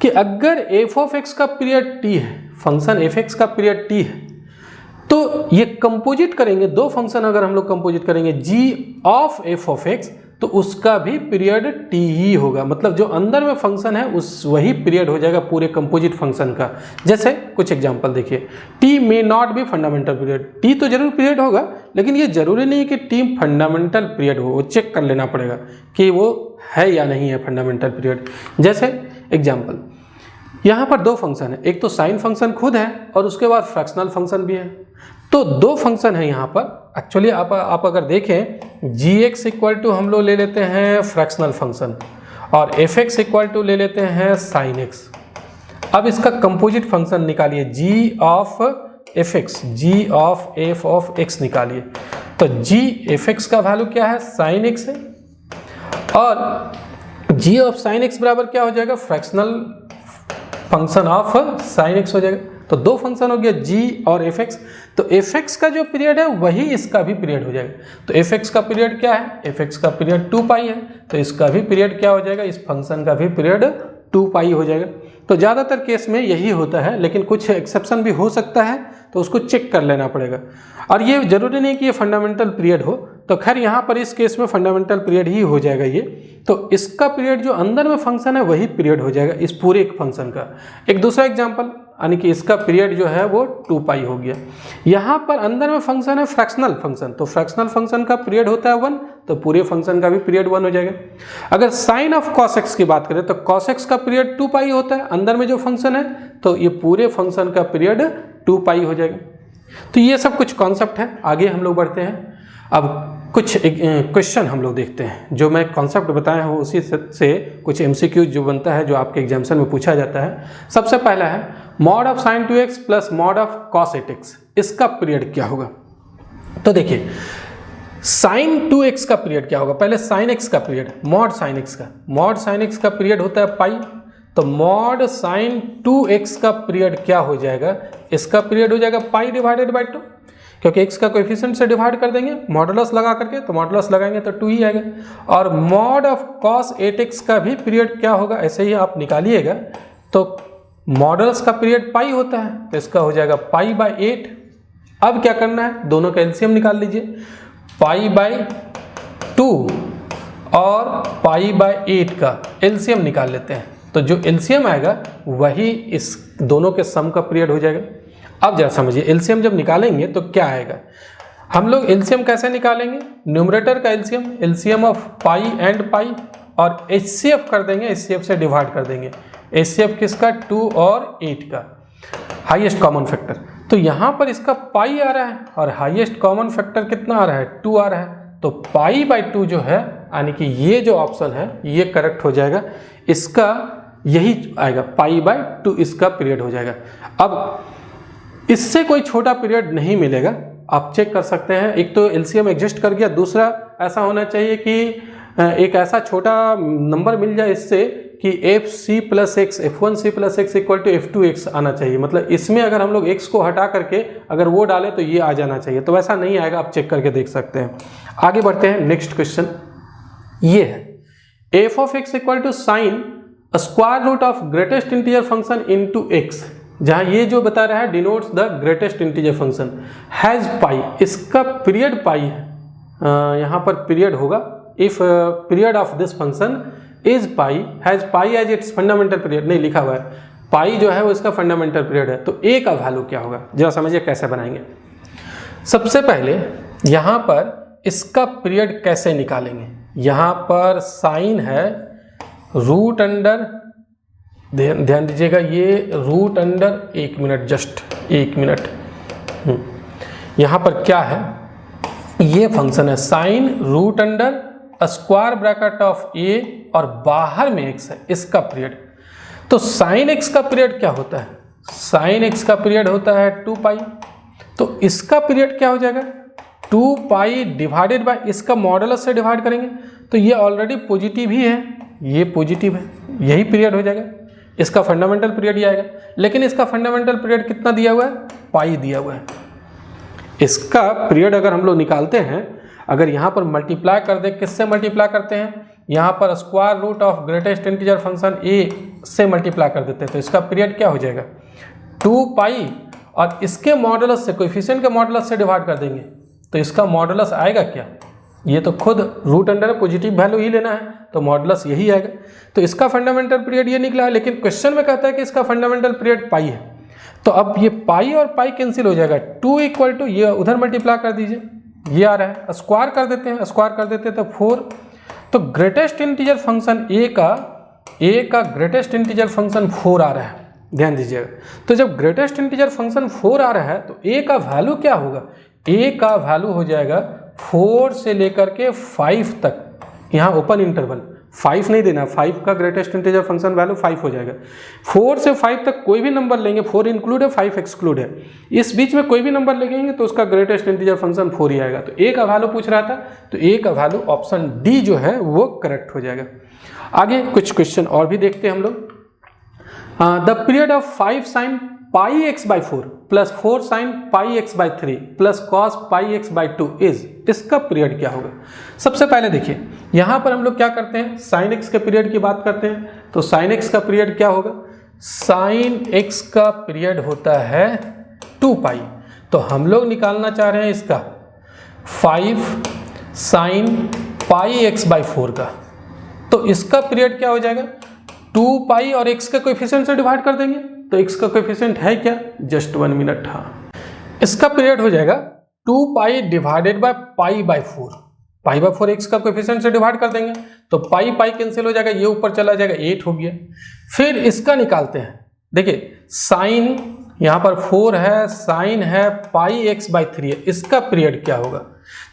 कि अगर f of x का पीरियड t है, फंक्शन fx का पीरियड t है, तो ये कंपोजिट करेंगे, दो फंक्शन अगर हम लोग कंपोजिट करेंगे g of f of x तो उसका भी पीरियड t ही होगा, मतलब जो अंदर में फंक्शन है उस वही पीरियड हो जाएगा पूरे कंपोजिट फंक्शन का। जैसे कुछ एग्जांपल देखिए, t may not be fundamental period, t तो जरूर पीरियड होगा लेकिन ये जरूरी नहीं कि t फंडामेंटल पीरियड हो, वो चेक कर लेना पड़ेगा कि वो है या नहीं है फंडामेंटल पीरियड। जैसे एग्जाम्पल, यहाँ पर दो फंक्शन है, एक तो साइन फंक्शन खुद है और उसके बाद फ्रैक्शनल फंक्शन भी है, तो दो फंक्शन है यहाँ पर। एक्चुअली आप अगर देखें gx इक्वल टू हम लोग ले लेते हैं फ्रैक्शनल फंक्शन और fx इक्वल टू ले लेते हैं sin x। अब इसका कंपोजिट फंक्शन निकालिए, g of fx, g of f of x निकालिए, तो g fx का वैल्यू क्या है, sin x है, और g of sin x बराबर क्या हो जाएगा, fractional function of sin x हो जाएगा। तो दो फंक्शन हो गया g और fx, तो fx का जो पीरियड है वही इसका भी पीरियड हो जाएगा। तो fx का पीरियड क्या है, fx का पीरियड 2π है, तो इसका भी पीरियड क्या हो जाएगा, इस फंक्शन का भी पीरियड 2π हो जाएगा। तो ज़्यादातर केस में यही होता है लेकिन कुछ एक्सेप्शन भी हो सकता है, तो उसको चेक कर लेना पड़ेगा। और ये जरूरी नहीं कि ये फंडामेंटल पीरियड हो, तो खैर यहाँ पर इस केस में फंडामेंटल पीरियड ही हो जाएगा ये, तो इसका पीरियड जो अंदर में फंक्शन है वही पीरियड हो जाएगा इस पूरे एक फंक्शन का। एक दूसरा एग्जांपल, यानी कि इसका पीरियड जो है वो 2π हो गया। यहाँ पर अंदर में फंक्शन है फ्रैक्शनल फंक्शन, तो फ्रैक्शनल फंक्शन का पीरियड होता है 1, तो पूरे फंक्शन का भी पीरियड 1 हो जाएगा। अगर साइन ऑफ cos x की बात करें तो cos x का पीरियड 2π होता है अंदर में जो फंक्शन है, तो ये पूरे फंक्शन का पीरियड 2π हो जाएगा। तो ये सब कुछ कॉन्सेप्ट है। आगे हम लोग बढ़ते हैं, अब कुछ क्वेश्चन हम लोग देखते हैं। जो मैं कॉन्सेप्ट बताया हूँ उसी से कुछ MCQ जो बनता है, जो आपके एग्जामिनेशन में पूछा जाता है। सबसे पहला है mod of sin 2x plus mod of cos 8x, इसका पीरियड क्या होगा। तो देखिए sin 2x का पीरियड क्या होगा, पहले sin x का पीरियड, मॉड sin x का, मॉड sin x का पीरियड होता है पाई, तो मॉड sin 2x का पीरियड क्या हो जाएगा, इसका पीरियड हो जाएगा पाई डिवाइडेड बाई 2। क्योंकि x का कोएफिशिएंट से डिवाइड कर देंगे मॉडुलस लगा करके, तो मॉडुलस लगाएंगे तो 2 ही आएगा। और मॉड ऑफ cos 8x का भी पीरियड क्या होगा, ऐसे ही आप निकालिएगा तो मॉडुलस का पीरियड पाई होता है, तो इसका हो जाएगा पाई बाय 8। अब क्या करना है, दोनों का एलसीएम निकाल लीजिए, पाई बाय 2 और पाई बाय 8 का एलसीएम निकाल लेते हैं, तो जो एलसीएम आएगा वही इस दोनों के सम का पीरियड हो जाएगा। अब जरा समझिए, एलसीएम जब निकालेंगे तो क्या आएगा, हम लोग एलसीएम कैसे निकालेंगे, न्यूमरेटर का LCM, LCM of pi and pi, और एचसीएफ कर देंगे, एचसीएफ से डिवाइड कर देंगे। एचसीएफ किसका, 2 और 8 का, हाईएस्ट कॉमन फैक्टर। तो यहाँ पर इसका पाई आ रहा है और हाईएस्ट कॉमन फैक्टर कितना आ रहा है, 2 आ रहा है, तो पाई बाय 2 जो है, यानी कि ये जो ऑप्शन है ये करेक्ट हो जाएगा, इसका यही आएगा, पाई बाय 2 इसका पीरियड हो जाएगा। अब इससे कोई छोटा पीरियड नहीं मिलेगा, आप चेक कर सकते हैं, एक तो एलसीएम एग्जिस्ट कर गया, दूसरा ऐसा होना चाहिए कि एक ऐसा छोटा नंबर मिल जाए इससे कि fc plus x, f1c plus x equal to f2x आना चाहिए, मतलब इसमें अगर हम लोग x को हटा करके अगर वो डालें तो ये आ जाना चाहिए, तो वैसा नहीं आएगा, आप चेक करके देख सकते हैं। आगे बढ़ते हैं, नेक्स्ट क्वेश्चन ये है, f of x equal to sine square root of greatest integer function into x, जहाँ ये जो बता रहा है denotes the greatest integer function has pi, इसका पीरियड पाई है, यहाँ पर पीरियड होगा, if period of this function is pi, has pi as its fundamental period, नहीं लिखा हुआ है, पाई जो है वो इसका फंडामेंटल पीरियड है, तो a का वैल्यू क्या होगा, जरा समझिए कैसे बनाएंगे। सबसे पहले यहाँ पर इसका पीरियड कैसे निकालेंगे, यहाँ पर साइन है रूट अंडर, ध्यान दीजिएगा ये root under, 1 minute, just 1 minute, यहाँ पर क्या है, ये फंक्शन है sine root under square bracket of a और बाहर में x है, इसका पीरियड। तो साइन x का पीरियड क्या होता है, साइन x का पीरियड होता है 2 पाई, तो इसका पीरियड क्या हो जाएगा, 2 पाई डिवाइडेड बाय, इसका मॉडुलस से डिवाइड करेंगे, तो ये ऑलरेडी पॉजिटिव ही है, ये पॉजिटिव है, यही पीरियड हो जाएगा, इसका फंडामेंटल पीरियड ही आएगा। लेकिन इसका फंडामेंटल पीरियड कितना दिया हुआ है, पाई दिया हुआ है। इसका पीरियड अगर हम लोग निकालते हैं, अगर यहाँ पर मल्टीप्लाई कर दे, किससे मल्टीप्लाई करते हैं, यहाँ पर square root of greatest integer function a से मल्टीप्लाई कर देते हैं, तो इसका पीरियड क्या हो जाएगा, 2 पाई, और इसके मॉडुलस से, कोएफिशिएंट के मॉडुलस से डिवाइड कर देंगे, तो इसका मॉडुलस आएगा क्या, ये तो खुद रूट अंडर पॉजिटिव वैल्यू ही लेना है, तो मॉडुलस यही आएगा, तो इसका फंडामेंटल पीरियड ये निकला है। लेकिन क्वेश्चन में कहता है कि इसका फंडामेंटल पीरियड पाई है, तो अब ये पाई और पाई कैंसिल हो जाएगा, 2 इक्वल टू, ये उधर मल्टीप्लाई कर दीजिए, ये आ रहा है, स्क्वायर कर देते हैं, स्क्वायर कर देते हैं तो 4, तो ग्रेटेस्ट इंटीजर फंक्शन a का ग्रेटेस्ट इंटीजर फंक्शन 4 आ रहा है, ध्यान दीजिएगा। तो जब ग्रेटेस्ट इंटीजर फंक्शन 4 आ रहा है तो a का वैल्यू क्या होगा, a का वैल्यू हो जाएगा 4 से लेकर के 5 तक, यहाँ ओपन इंटरवल, 5 नहीं देना, 5 का ग्रेटेस्ट इंटीजर फंक्शन वैल्यू 5 हो जाएगा। 4 से 5 तक कोई भी नंबर लेंगे, 4 इंक्लूड है 5 एक्सक्लूड है, इस बीच में कोई भी नंबर लेंगे तो उसका ग्रेटेस्ट इंटीजर फंक्शन 4 ही आएगा। तो a का वैल्यू पूछ रहा था, तो a का वैल्यू ऑप्शन डी जो है वो करेक्ट हो जाएगा। आगे कुछ क्वेश्चन और भी देखते हैं हम लोग। The period of 5 sine pi x by 4 plus 4 sine pi x by 3 plus cos pi x by 2 is, इसका पीरियड क्या होगा। सबसे पहले देखिए यहाँ पर हम लोग क्या करते हैं, साइन एक्स के पीरियड की बात करते हैं, तो साइन एक्स का पीरियड क्या होगा, साइन एक्स का पीरियड होता है 2 पाई, तो हम लोग निकालना चाह रहे हैं इसका 5 साइन पाई एक्स बाई 4 का, तो इसका पीरियड क्या हो जाएगा, 2 पाई और x के कोएफिशिएंट से डिवाइड कर देंगे, तो x का कोएफिशिएंट है क्या, जस्ट 1 मिनट, हाँ, इसका पीरियड हो जाएगा 2 पाई divided by pi by 4, pi by 4 x का कोएफिशिएंट से डिवाइड कर देंगे, तो पाई पाई कैंसिल हो जाएगा, ये ऊपर चला जाएगा, 8 हो गया। फिर इसका निकालते हैं, देखिए साइन यहाँ पर 4 है, साइन है पाई एक्स बाई 3 है, इसका पीरियड क्या होगा,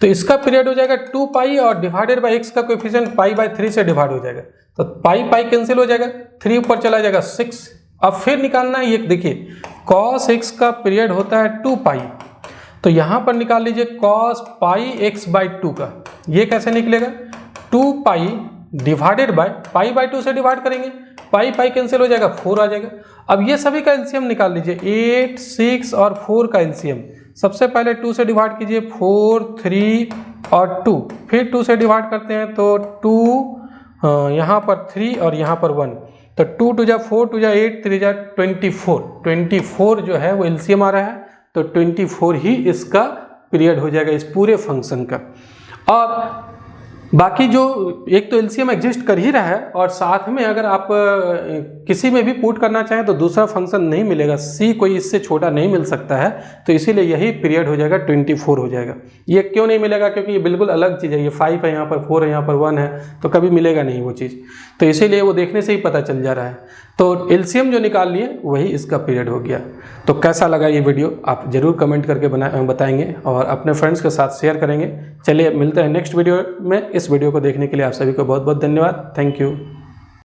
तो इसका पीरियड हो जाएगा 2 पाई और डिवाइडेड बाय x का कोएफिशिएंट पाई बाय 3 से डिवाइड हो जाएगा, तो पाई पाई कैंसिल हो जाएगा, 3 ऊपर चला जाएगा 6। अब फिर निकालना है, ये देखिए cos x का पीरियड होता है 2 पाई, तो यहाँ पर निकाल लीजिए cos पाई x बाई 2 का, ये कैसे निकलेगा, 2 पाई डिवाइडेड बाय पाई बाई 2 से डिवाइड करेंगे, पाई पाई कैंसिल हो जाएगा, 4 आ जाएगा। अब ये सभी का एलसीएम निकाल लीजिए, 8, 6 और 4 का एलसीएम। सबसे पहले 2 से डिवाइड कीजिए, 4, 3 और 2, फिर 2 से डिवाइड करते हैं तो 2, यहाँ पर 3 और यहाँ पर 1, तो 2 2 जा 4, 2 जा 8, 3 जा 24, 24 जो है वो एलसीएम आ रहा है, तो 24 ही इसका पीरियड हो जाएगा इस पूरे फंक्शन का। और बाकी जो एक तो एलसीएम एग्जिस्ट कर ही रहा है, और साथ में अगर आप किसी में भी पुट करना चाहें तो दूसरा फंक्शन नहीं मिलेगा, सी कोई इससे छोटा नहीं मिल सकता है, तो इसीलिए यही पीरियड हो जाएगा 24 हो जाएगा। ये क्यों नहीं मिलेगा, क्योंकि ये बिल्कुल अलग चीज़ है, ये 5 है यहाँ पर, 4 है यहाँ पर, 1 है, तो कभी मिलेगा नहीं वो चीज़, तो इसीलिए वो देखने से ही पता चल जा रहा है। तो एलसीएम जो निकाल लिए वही इसका पीरियड हो गया। तो कैसा लगा ये वीडियो आप ज़रूर कमेंट करके बताएंगे और अपने फ्रेंड्स के साथ शेयर करेंगे। चलिए मिलते हैं नेक्स्ट वीडियो में। इस वीडियो को देखने के लिए आप सभी को बहुत बहुत धन्यवाद। Thank you.